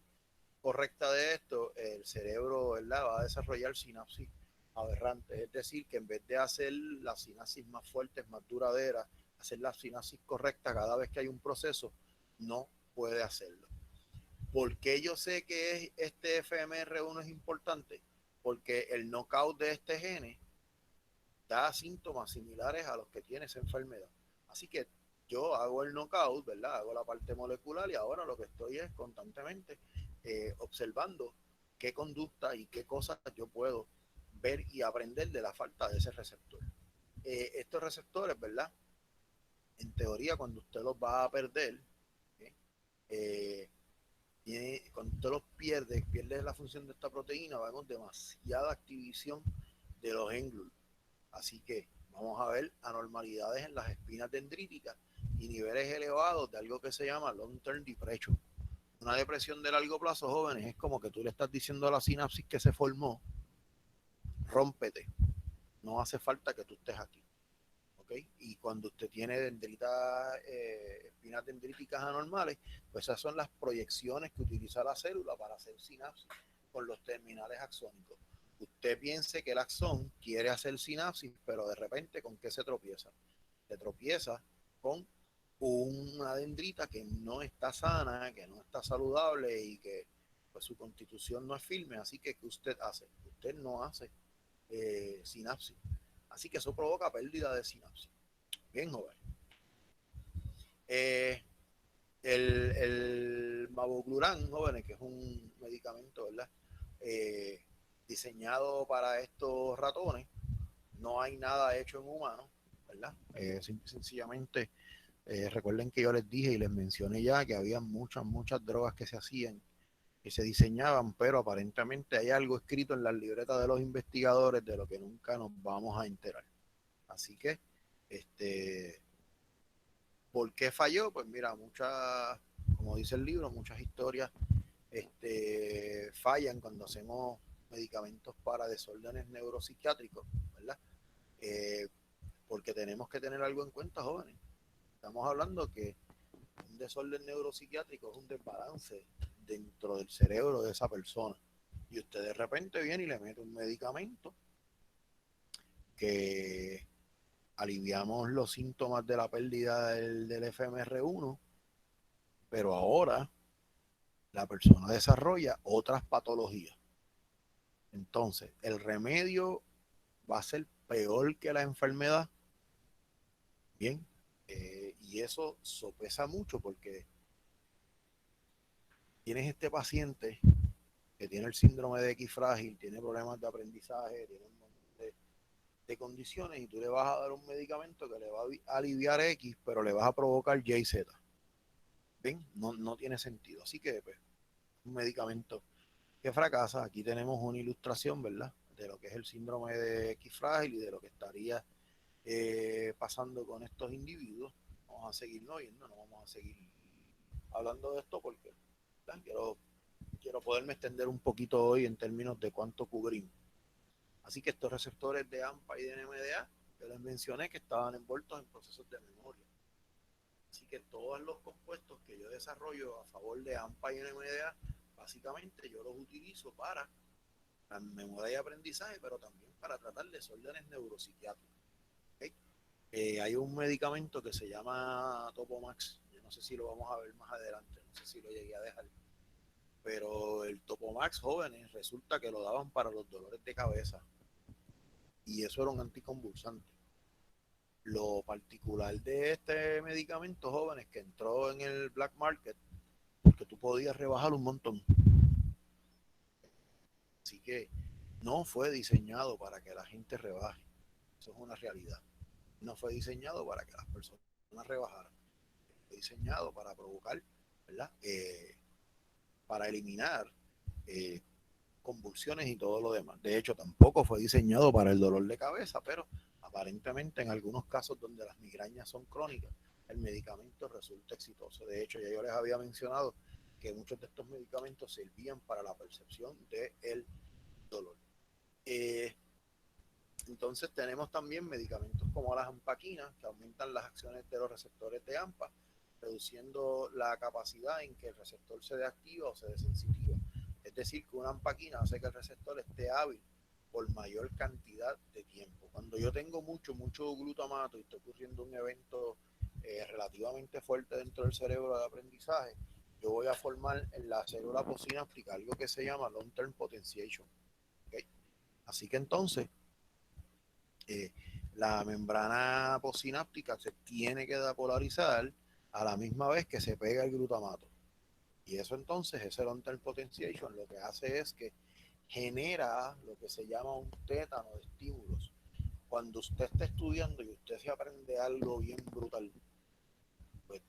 correcta de esto, el cerebro, ¿verdad?, va a desarrollar sinapsis aberrantes. Es decir, que en vez de hacer las sinapsis más fuertes, más duraderas, hacer la sinapsis correcta cada vez que hay un proceso, no puede hacerlo. ¿Por qué yo sé que este FMR1 es importante? Porque el knockout de este gene da síntomas similares a los que tiene esa enfermedad. Así que yo hago el knockout, ¿verdad? Hago la parte molecular y ahora lo que estoy es constantemente observando qué conducta y qué cosas yo puedo ver y aprender de la falta de ese receptor. Estos receptores, ¿verdad? En teoría, cuando usted los va a perder, ¿eh? Cuando usted los pierde la función de esta proteína, va con demasiada activación de los engluls. Así que vamos a ver anormalidades en las espinas dendríticas y niveles elevados de algo que se llama long-term depression. Una depresión de largo plazo, jóvenes, es como que tú le estás diciendo a la sinapsis que se formó, rómpete, no hace falta que tú estés aquí. ¿Okay? Y cuando usted tiene dendritas, espinas dendríticas anormales, pues esas son las proyecciones que utiliza la célula para hacer sinapsis con los terminales axónicos. Usted piense que el axón quiere hacer sinapsis, pero de repente, ¿con qué se tropieza? Se tropieza con una dendrita que no está sana, que no está saludable y que pues su constitución no es firme. Así que, ¿qué usted hace? Usted no hace sinapsis. Así que eso provoca pérdida de sinapsis. Bien, joven. El mavoclurán, jóvenes, que es un medicamento, ¿verdad? diseñado para estos ratones. No hay nada hecho en humanos, ¿verdad? Sencillamente, recuerden que yo les dije y les mencioné ya que había muchas drogas que se hacían, que se diseñaban, pero aparentemente hay algo escrito en las libretas de los investigadores de lo que nunca nos vamos a enterar. Así que, ¿por qué falló? Pues mira, como dice el libro, muchas historias fallan cuando hacemos medicamentos para desórdenes neuropsiquiátricos, ¿verdad? Eh, porque tenemos que tener algo en cuenta, jóvenes. Estamos hablando que un desorden neuropsiquiátrico es un desbalance dentro del cerebro de esa persona. Y usted de repente viene y le mete un medicamento que aliviamos los síntomas de la pérdida del FMR1, pero ahora la persona desarrolla otras patologías. Entonces, el remedio va a ser peor que la enfermedad. Bien, y eso sopesa mucho porque tienes este paciente que tiene el síndrome de X frágil, tiene problemas de aprendizaje, tiene un montón de condiciones y tú le vas a dar un medicamento que le va a aliviar X, pero le vas a provocar Y, Z. ¿Ven? No tiene sentido. Así que, pues, un medicamento que fracasa. Aquí tenemos una ilustración, ¿verdad? De lo que es el síndrome de X frágil y de lo que estaría pasando con estos individuos. Vamos a seguir oyendo, no vamos a seguir hablando de esto porque quiero poderme extender un poquito hoy en términos de cuánto cubrimos. Así que estos receptores de AMPA y de NMDA, yo les mencioné que estaban envueltos en procesos de memoria. Así que todos los compuestos que yo desarrollo a favor de AMPA y NMDA, básicamente yo los utilizo para la memoria y aprendizaje, pero también para tratar desórdenes neuropsiquiátricos. ¿Okay? Hay un medicamento que se llama Topomax, yo no sé si lo vamos a ver más adelante, no sé si lo llegué a dejar, pero el Topomax, jóvenes, resulta que lo daban para los dolores de cabeza y eso era un anticonvulsante. Lo particular de este medicamento, jóvenes, que entró en el black market porque tú podías rebajar un montón. Así que no fue diseñado para que la gente rebaje. Eso es una realidad. No fue diseñado para que las personas rebajaran. Fue diseñado para provocar, ¿verdad? Para eliminar convulsiones y todo lo demás. De hecho, tampoco fue diseñado para el dolor de cabeza, pero aparentemente en algunos casos donde las migrañas son crónicas, el medicamento resulta exitoso. De hecho, ya yo les había mencionado que muchos de estos medicamentos servían para la percepción del dolor. Entonces tenemos también medicamentos como las ampaquinas que aumentan las acciones de los receptores de AMPA, reduciendo la capacidad en que el receptor se deactiva o se desensitiva. Es decir, que una ampaquina hace que el receptor esté hábil por mayor cantidad de tiempo. Cuando yo tengo mucho glutamato y está ocurriendo un evento relativamente fuerte dentro del cerebro de aprendizaje, yo voy a formar en la célula postsináptica algo que se llama long term potentiation. ¿Okay? Así que entonces la membrana postsináptica se tiene que depolarizar a la misma vez que se pega el glutamato. Y eso entonces, ese long-term potentiation, lo que hace es que genera lo que se llama un tétano de estímulos. Cuando usted está estudiando y usted se aprende algo bien brutal, pues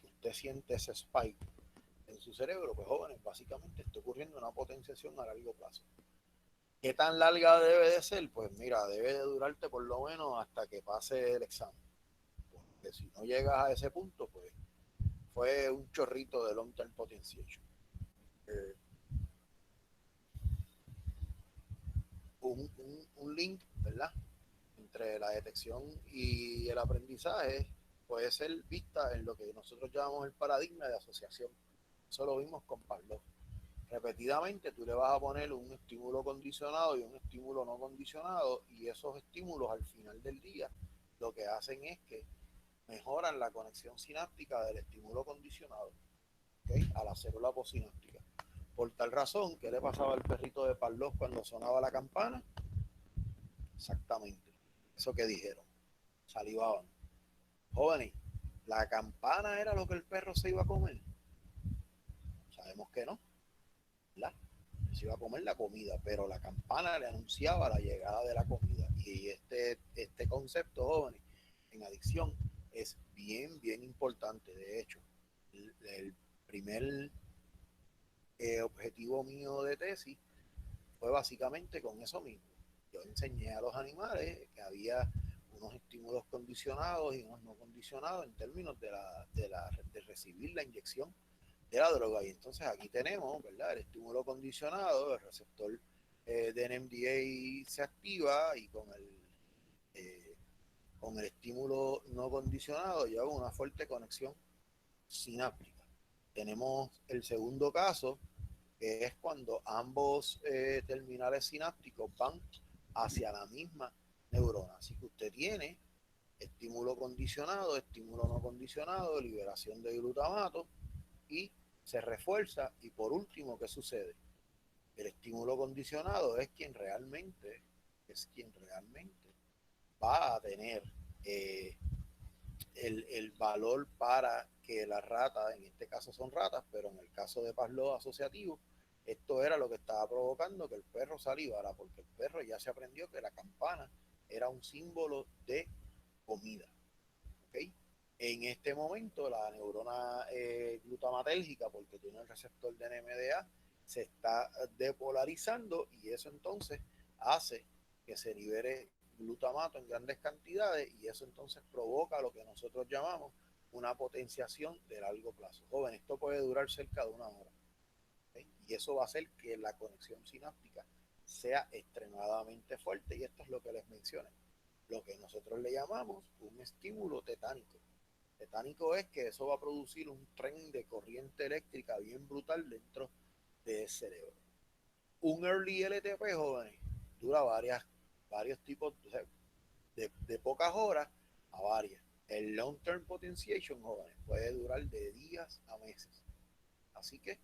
usted siente ese spike en su cerebro, pues jóvenes, básicamente está ocurriendo una potenciación a largo plazo. ¿Qué tan larga debe de ser? Pues mira, debe de durarte por lo menos hasta que pase el examen. Porque si no llegas a ese punto, pues fue un chorrito de long term potentiation. Eh, un link, ¿verdad? Entre la detección y el aprendizaje puede ser vista en lo que nosotros llamamos el paradigma de asociación. Eso lo vimos con Pavlov. Repetidamente tú le vas a poner un estímulo condicionado y un estímulo no condicionado y esos estímulos al final del día lo que hacen es que mejoran la conexión sináptica del estímulo condicionado, ¿okay? A la célula postsináptica. Por tal razón, ¿qué le pasaba al perrito de Pavlov cuando sonaba la campana? Exactamente, eso que dijeron, salivaban. Jóvenes, ¿la campana era lo que el perro se iba a comer? Sabemos que no, ¿verdad? se iba a comer la comida, pero la campana le anunciaba la llegada de la comida. Y este concepto, jóvenes, en adicción es bien, bien importante. De hecho, el primer objetivo mío de tesis fue básicamente con eso mismo. Yo enseñé a los animales que había unos estímulos condicionados y unos no condicionados en términos de recibir la inyección de la droga. Y entonces aquí tenemos, ¿verdad? El estímulo condicionado, el receptor de NMDA se activa y con el estímulo no condicionado lleva una fuerte conexión sináptica. Tenemos el segundo caso, que es cuando ambos terminales sinápticos van hacia la misma neurona. Así que usted tiene estímulo condicionado, estímulo no condicionado, liberación de glutamato y se refuerza. Y por último, ¿qué sucede? El estímulo condicionado es quien realmente va a tener eh, el valor para que las ratas, en este caso son ratas, pero en el caso de Pavlov asociativo, esto era lo que estaba provocando que el perro salivara, porque el perro ya se aprendió que la campana era un símbolo de comida. ¿Okay? En este momento, la neurona glutamatérgica, porque tiene el receptor de NMDA, se está depolarizando y eso entonces hace que se libere glutamato en grandes cantidades y eso entonces provoca lo que nosotros llamamos una potenciación de largo plazo. Joven, esto puede durar cerca de 1 hora. ¿Okay? Y eso va a hacer que la conexión sináptica sea extremadamente fuerte y esto es lo que les mencioné, lo que nosotros le llamamos un estímulo tetánico. Tetánico es que eso va a producir un tren de corriente eléctrica bien brutal dentro del cerebro. Un early LTP, jóvenes, dura varios tipos, o sea, de pocas horas a varias. El long term potentiation, jóvenes, puede durar de días a meses. Así que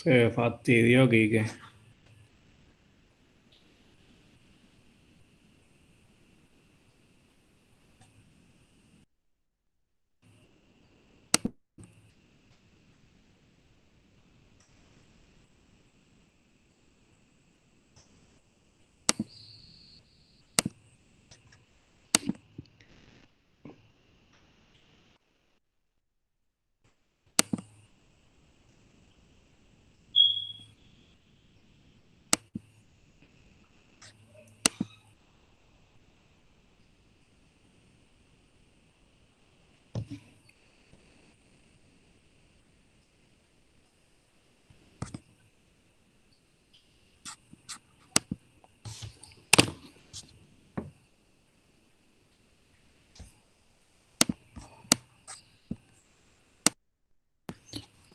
Se fastidió, Quique.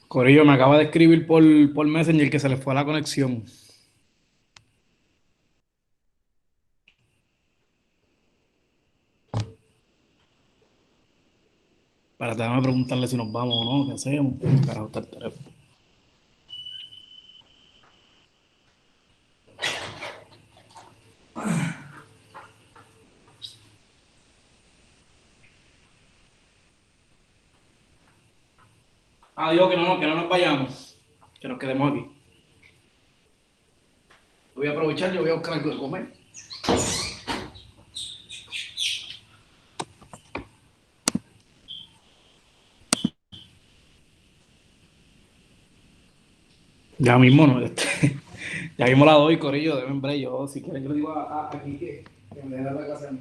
Corillo me acaba de escribir por Messenger que se le fue la conexión. Para déjame preguntarle si nos vamos o no, qué hacemos. Carajo, está el teléfono. Digo que no nos vayamos, que nos quedemos aquí. Voy a aprovechar, yo voy a buscar algo de comer. Ya mismo, ¿no? Ya mismo la doy, Corillo, deben ver yo. Si quieren, yo le digo aquí que me deje la casa.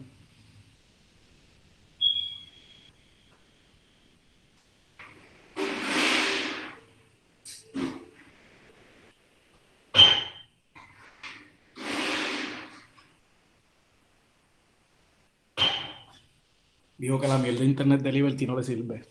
Dijo que la mierda de internet de Liberty no le sirve.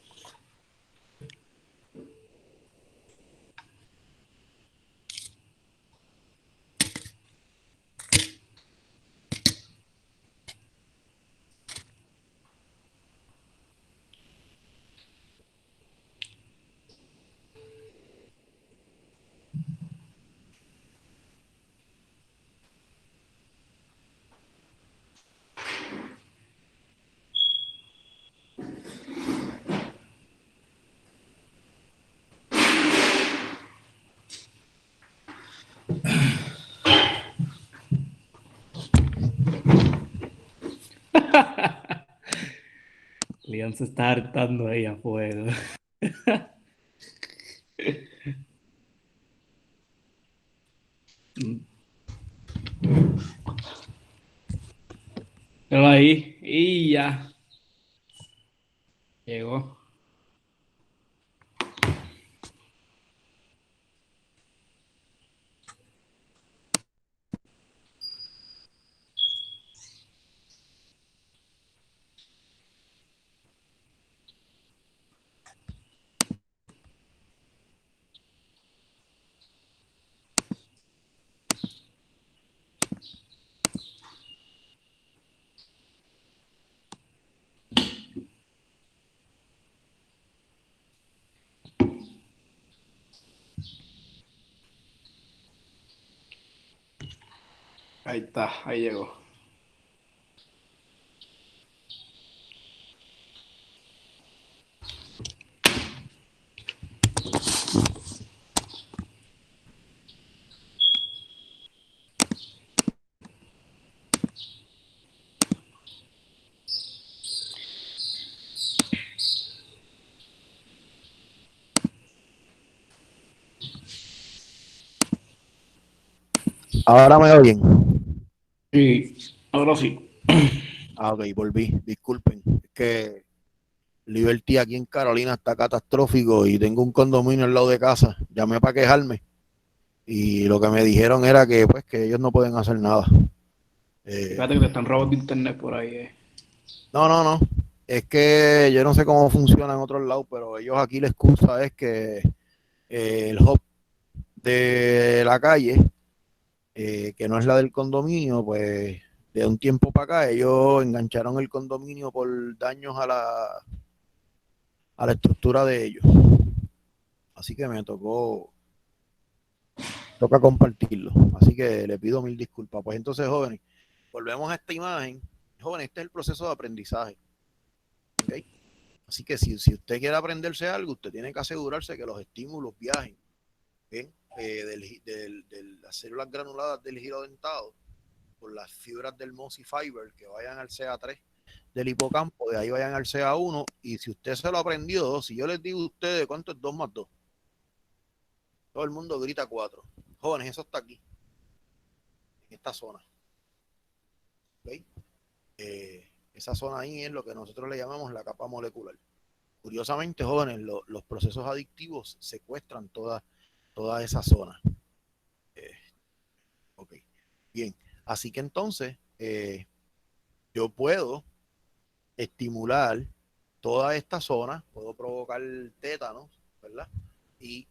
Lian se está hartando ahí afuera. Pero ahí, y ya. Llegó. Ahí está, ahí llegó. Ahora me oyen. Sí, ahora sí. Ok, volví. Disculpen. Es que Liberty aquí en Carolina está catastrófico y tengo un condominio al lado de casa. Llamé para quejarme y lo que me dijeron era que pues que ellos no pueden hacer nada. Fíjate que te están robando internet por ahí, No. Es que yo no sé cómo funciona en otros lados, pero ellos aquí la excusa es que el hub de la calle, que no es la del condominio, pues de un tiempo para acá ellos engancharon el condominio por daños a la estructura de ellos. Así que toca compartirlo. Así que le pido mil disculpas. Pues entonces, jóvenes, volvemos a esta imagen. Jóvenes, este es el proceso de aprendizaje. ¿Okay? Así que si usted quiere aprenderse algo, usted tiene que asegurarse que los estímulos viajen. ¿Bien? De las células granuladas del giro dentado por las fibras del Mossy Fiber que vayan al CA3 del hipocampo, de ahí vayan al CA1. Y si usted se lo aprendió, si yo les digo a ustedes cuánto es 2 más 2, todo el mundo grita 4. Jóvenes, eso está aquí, en esta zona. ¿Okay? Esa zona ahí es lo que nosotros le llamamos la capa molecular. Curiosamente, jóvenes, los procesos adictivos secuestran toda esa zona. Eh, ok, bien. Así que entonces, yo puedo estimular toda esta zona, puedo provocar tétanos, ¿verdad? y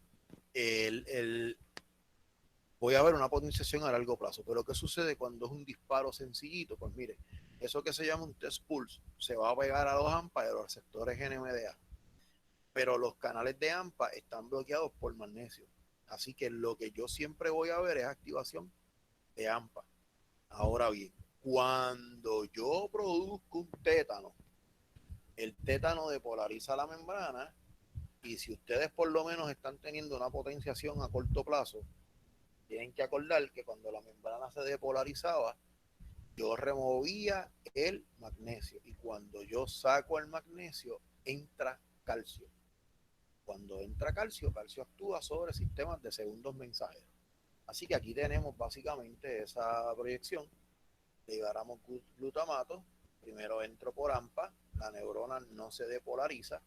voy a ver una potenciación a largo plazo. Pero ¿qué sucede cuando es un disparo sencillito? Pues mire, eso que se llama un test pulse se va a pegar a los AMPA y a los receptores NMDA. Pero los canales de AMPA están bloqueados por magnesio. Así que lo que yo siempre voy a ver es activación de AMPA. Ahora bien, cuando yo produzco un tétano, el tétano depolariza la membrana y si ustedes por lo menos están teniendo una potenciación a corto plazo, tienen que acordar que cuando la membrana se depolarizaba, yo removía el magnesio y cuando yo saco el magnesio, entra calcio. Cuando entra calcio, calcio actúa sobre sistemas de segundos mensajeros. Así que aquí tenemos básicamente esa proyección. Liberamos glutamato, primero entro por AMPA, la neurona no se depolariza.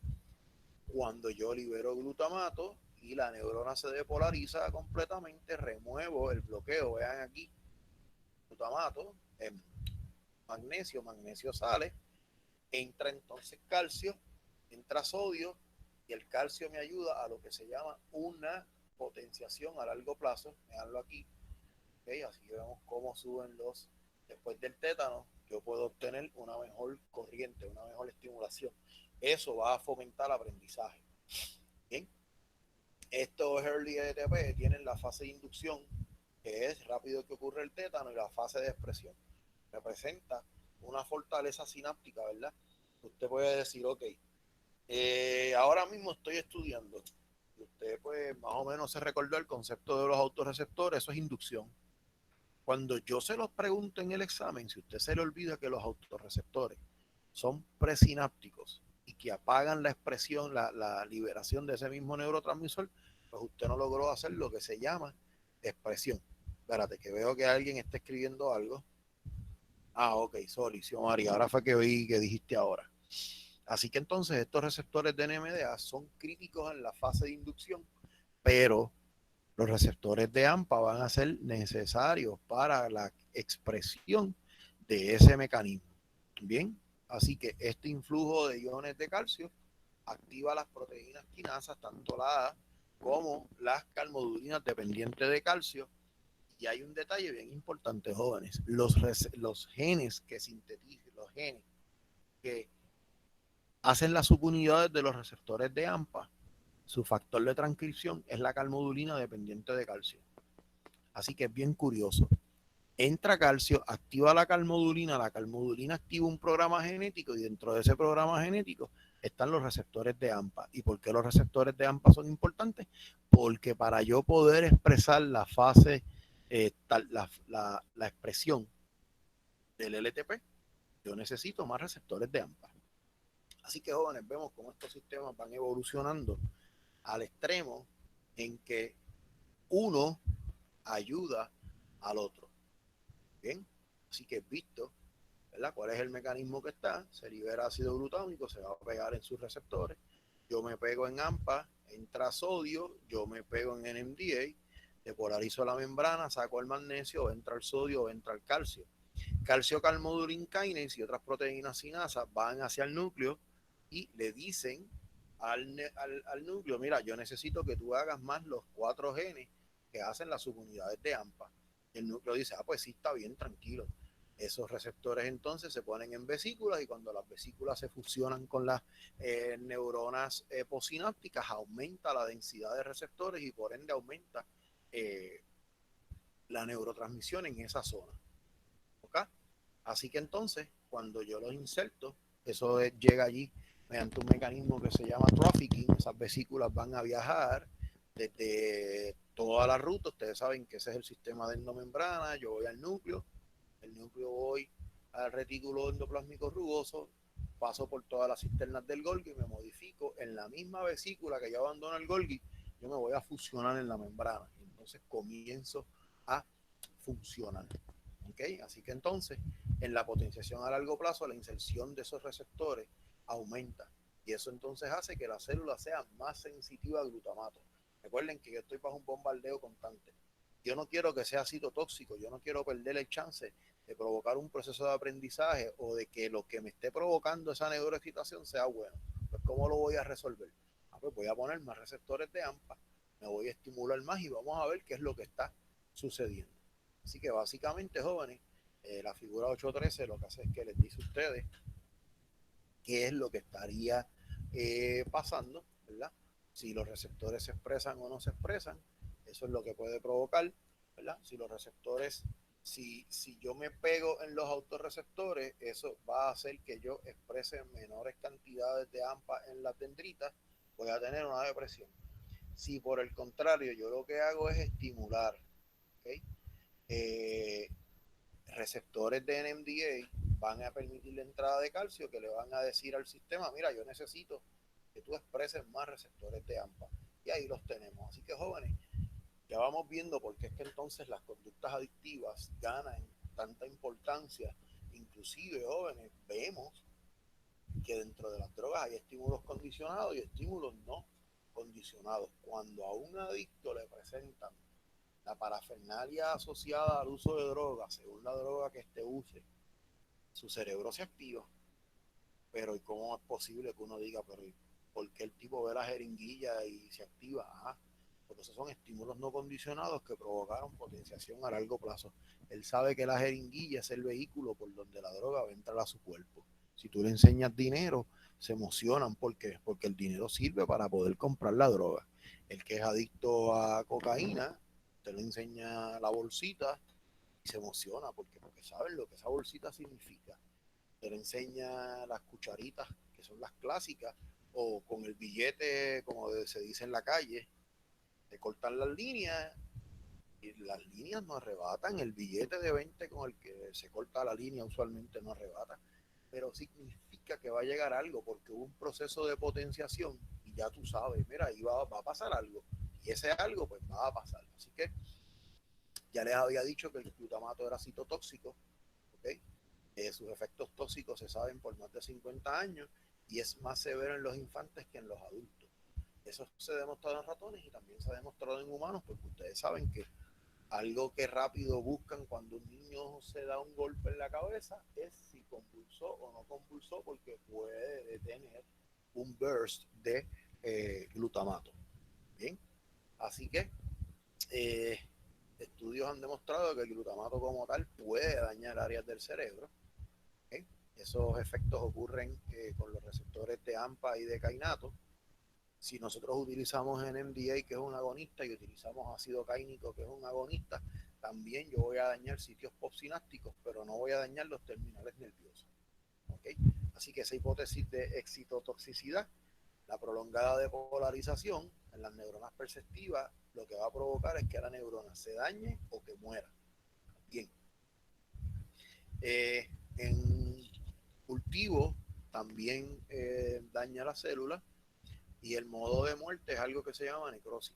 Cuando yo libero glutamato y la neurona se depolariza completamente, remuevo el bloqueo. Vean aquí, glutamato, magnesio, magnesio sale, entra entonces calcio, entra sodio y el calcio me ayuda a lo que se llama una potenciación a largo plazo. Veanlo aquí, ¿okay? Así vemos cómo suben los, después del tétano, yo puedo obtener una mejor corriente, una mejor estimulación. Eso va a fomentar el aprendizaje. Bien, estos early ETP tienen la fase de inducción, que es rápido que ocurre el tétano, y la fase de expresión. Representa una fortaleza sináptica, ¿verdad? Usted puede decir, ok, ahora mismo estoy estudiando. Usted pues más o menos se recordó el concepto de los autorreceptores, eso es inducción. Cuando yo se los pregunto en el examen, si usted se le olvida que los autorreceptores son presinápticos y que apagan la expresión, la liberación de ese mismo neurotransmisor, pues usted no logró hacer lo que se llama expresión. Espérate, que veo que alguien está escribiendo algo. Ah, ok, sorry, María, ahora fue que oí que dijiste ahora. Así que entonces estos receptores de NMDA son críticos en la fase de inducción, pero los receptores de AMPA van a ser necesarios para la expresión de ese mecanismo. Bien, así que este influjo de iones de calcio activa las proteínas quinasas, tanto la A como las calmodulinas dependientes de calcio. Y hay un detalle bien importante, jóvenes. Los genes que sintetizan, los genes que hacen las subunidades de los receptores de AMPA, su factor de transcripción es la calmodulina dependiente de calcio. Así que es bien curioso. Entra calcio, activa la calmodulina activa un programa genético y dentro de ese programa genético están los receptores de AMPA. ¿Y por qué los receptores de AMPA son importantes? Porque para yo poder expresar la fase, la expresión del LTP, yo necesito más receptores de AMPA. Así que jóvenes, vemos cómo estos sistemas van evolucionando al extremo en que uno ayuda al otro. Bien, así que visto, ¿verdad? ¿Cuál es el mecanismo que está? Se libera ácido glutámico, se va a pegar en sus receptores. Yo me pego en AMPA, entra sodio, yo me pego en NMDA, depolarizo la membrana, saco el magnesio, entra el sodio, entra el calcio. Calcio calmodulin kinase y otras proteínas sinasas van hacia el núcleo y le dicen al núcleo, mira, yo necesito que tú hagas más los 4 genes que hacen las subunidades de AMPA. Y el núcleo dice, pues sí, está bien, tranquilo. Esos receptores entonces se ponen en vesículas y cuando las vesículas se fusionan con las neuronas posinápticas, aumenta la densidad de receptores y por ende aumenta la neurotransmisión en esa zona. ¿Okay? Así que entonces, cuando yo los inserto, eso llega allí mediante un mecanismo que se llama trafficking. Esas vesículas van a viajar desde toda la ruta. Ustedes saben que ese es el sistema de endomembrana. Yo voy al núcleo, el núcleo voy al retículo endoplásmico rugoso, paso por todas las cisternas del Golgi y me modifico en la misma vesícula que yo abandono el Golgi. Yo me voy a fusionar en la membrana y entonces comienzo a funcionar. ¿Okay? Así que entonces, en la potenciación a largo plazo, la inserción de esos receptores aumenta y eso entonces hace que la célula sea más sensitiva al glutamato. Recuerden que yo estoy bajo un bombardeo constante. Yo no quiero que sea citotóxico, yo no quiero perder el chance de provocar un proceso de aprendizaje o de que lo que me esté provocando esa neuroexcitación sea bueno. Pues, ¿cómo lo voy a resolver? Pues voy a poner más receptores de AMPA me voy a estimular más y vamos a ver qué es lo que está sucediendo. Así que básicamente, jóvenes, la figura 813 lo que hace es que les dice a ustedes qué es lo que estaría pasando, ¿verdad? Si los receptores se expresan o no se expresan, eso es lo que puede provocar, ¿verdad? Si los receptores, si yo me pego en los autorreceptores, eso va a hacer que yo exprese menores cantidades de AMPA en las dendritas, voy a tener una depresión. Si por el contrario yo lo que hago es estimular, ¿ok? Eh, receptores de NMDA van a permitir la entrada de calcio, que le van a decir al sistema, mira, yo necesito que tú expreses más receptores de AMPA. Y ahí los tenemos. Así que, jóvenes, ya vamos viendo por qué es que entonces las conductas adictivas ganan tanta importancia. Inclusive, jóvenes, vemos que dentro de las drogas hay estímulos condicionados y estímulos no condicionados. Cuando a un adicto le presentan la parafernalia asociada al uso de drogas, según la droga que use, su cerebro se activa. Pero ¿y cómo es posible que uno diga, pero ¿por qué el tipo ve la jeringuilla y se activa? Ajá, porque esos son estímulos no condicionados que provocaron potenciación a largo plazo. Él sabe que la jeringuilla es el vehículo por donde la droga va a entrar a su cuerpo. Si tú le enseñas dinero, se emocionan. ¿Por qué? Porque el dinero sirve para poder comprar la droga. El que es adicto a cocaína, te le enseña la bolsita y se emociona porque saben lo que esa bolsita significa. Te le enseña las cucharitas, que son las clásicas, o con el billete, como se dice en la calle, te cortan las líneas y las líneas no arrebatan. El billete de 20 con el que se corta la línea usualmente no arrebata, pero significa que va a llegar algo porque hubo un proceso de potenciación y ya tú sabes, mira, ahí va a pasar algo y ese algo pues va a pasar. Así que ya les había dicho que el glutamato era citotóxico, ¿ok? Sus efectos tóxicos se saben por más de 50 años y es más severo en los infantes que en los adultos. Eso se ha demostrado en ratones y también se ha demostrado en humanos, porque ustedes saben que algo que rápido buscan cuando un niño se da un golpe en la cabeza es si convulsó o no convulsó, porque puede tener un burst de glutamato. Bien, así que eh, estudios han demostrado que el glutamato como tal puede dañar áreas del cerebro. ¿Okay? Esos efectos ocurren con los receptores de AMPA y de kainato. Si nosotros utilizamos NMDA, que es un agonista, y utilizamos ácido cáinico, que es un agonista, también yo voy a dañar sitios postsinápticos, pero no voy a dañar los terminales nerviosos. ¿Okay? Así que esa hipótesis de excitotoxicidad, la prolongada depolarización en las neuronas perceptivas, lo que va a provocar es que la neurona se dañe o que muera. Bien. En cultivo también daña las células y el modo de muerte es algo que se llama necrosis.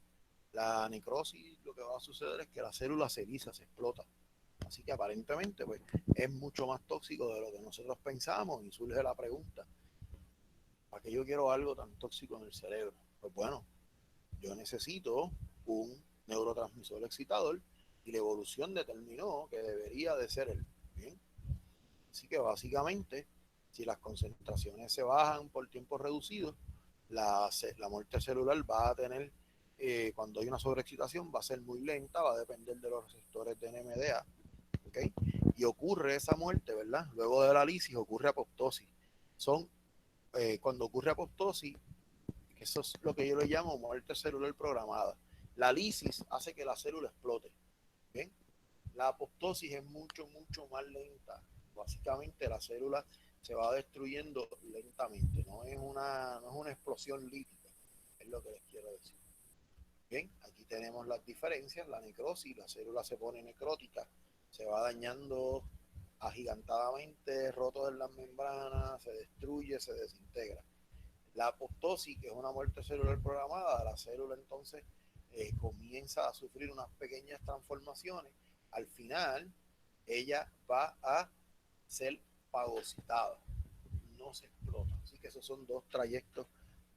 La necrosis lo que va a suceder es que la célula se lisa, se explota. Así que aparentemente pues, es mucho más tóxico de lo que nosotros pensamos y surge la pregunta, ¿para qué yo quiero algo tan tóxico en el cerebro? Pues bueno, yo necesito un neurotransmisor excitador y la evolución determinó que debería de ser el bien. Así que básicamente, si las concentraciones se bajan por tiempos reducidos, la muerte celular va a tener, cuando hay una sobreexcitación, va a ser muy lenta, va a depender de los receptores de NMDA, ¿okay? Y ocurre esa muerte, ¿verdad? Luego de la lisis ocurre apoptosis. Cuando ocurre apoptosis, eso es lo que yo le llamo muerte celular programada. La lisis hace que la célula explote, ¿bien? La apoptosis es mucho, mucho más lenta. Básicamente la célula se va destruyendo lentamente, no es una explosión lítica, es lo que les quiero decir. Bien, aquí tenemos las diferencias, la necrosis, la célula se pone necrótica, se va dañando agigantadamente, roto en las membranas, se destruye, se desintegra. La apoptosis, que es una muerte celular programada, la célula entonces comienza a sufrir unas pequeñas transformaciones. Al final, ella va a ser fagocitada, no se explota. Así que esos son dos trayectos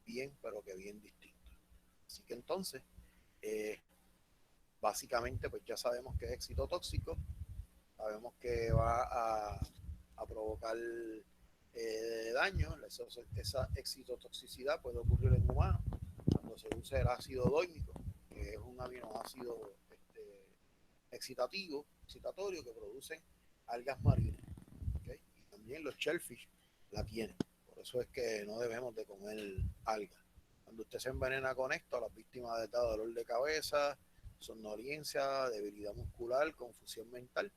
bien, pero que bien distintos. Así que entonces, eh, básicamente, pues ya sabemos que es éxito tóxico, sabemos que va a provocar daño. Esa excitotoxicidad puede ocurrir en humanos cuando se usa el ácido dóimico, que que es un aminoácido excitatorio que producen algas marinas. ¿Okay? Y también los shellfish la tienen. Por eso es que no debemos de comer algas. Cuando usted se envenena con esto, a las víctimas de dolor de cabeza, somnolencia, debilidad muscular, confusión mental.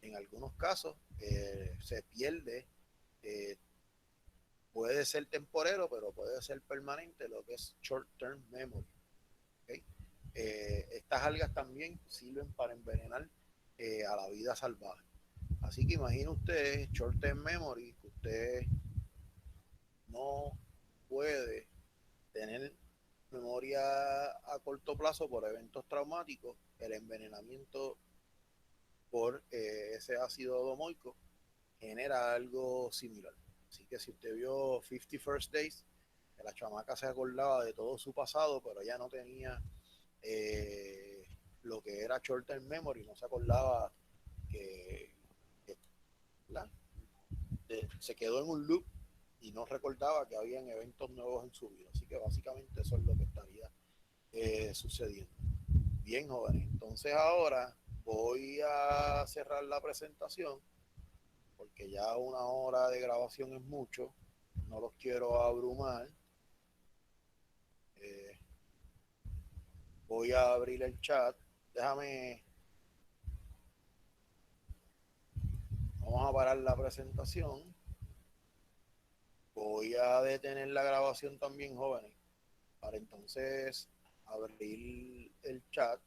En algunos casos se pierde, eh, puede ser temporero, pero puede ser permanente, lo que es short term memory. ¿Okay? Estas algas también sirven para envenenar a la vida salvaje. Así que imagine usted, short term memory, que usted no puede tener memoria a corto plazo por eventos traumáticos, el envenenamiento por ese ácido domoico genera algo similar. Así que si usted vio 50 First Days, que la chamaca se acordaba de todo su pasado, pero ella no tenía lo que era short term memory, no se acordaba que se quedó en un loop y no recordaba que habían eventos nuevos en su vida. Así que básicamente eso es lo que estaría sucediendo. Bien, jóvenes, entonces ahora voy a cerrar la presentación porque ya 1 hora de grabación es mucho, no los quiero abrumar. Eh, Voy a abrir el chat, déjame, vamos a parar la presentación, voy a detener la grabación también, jóvenes, para entonces abrir el chat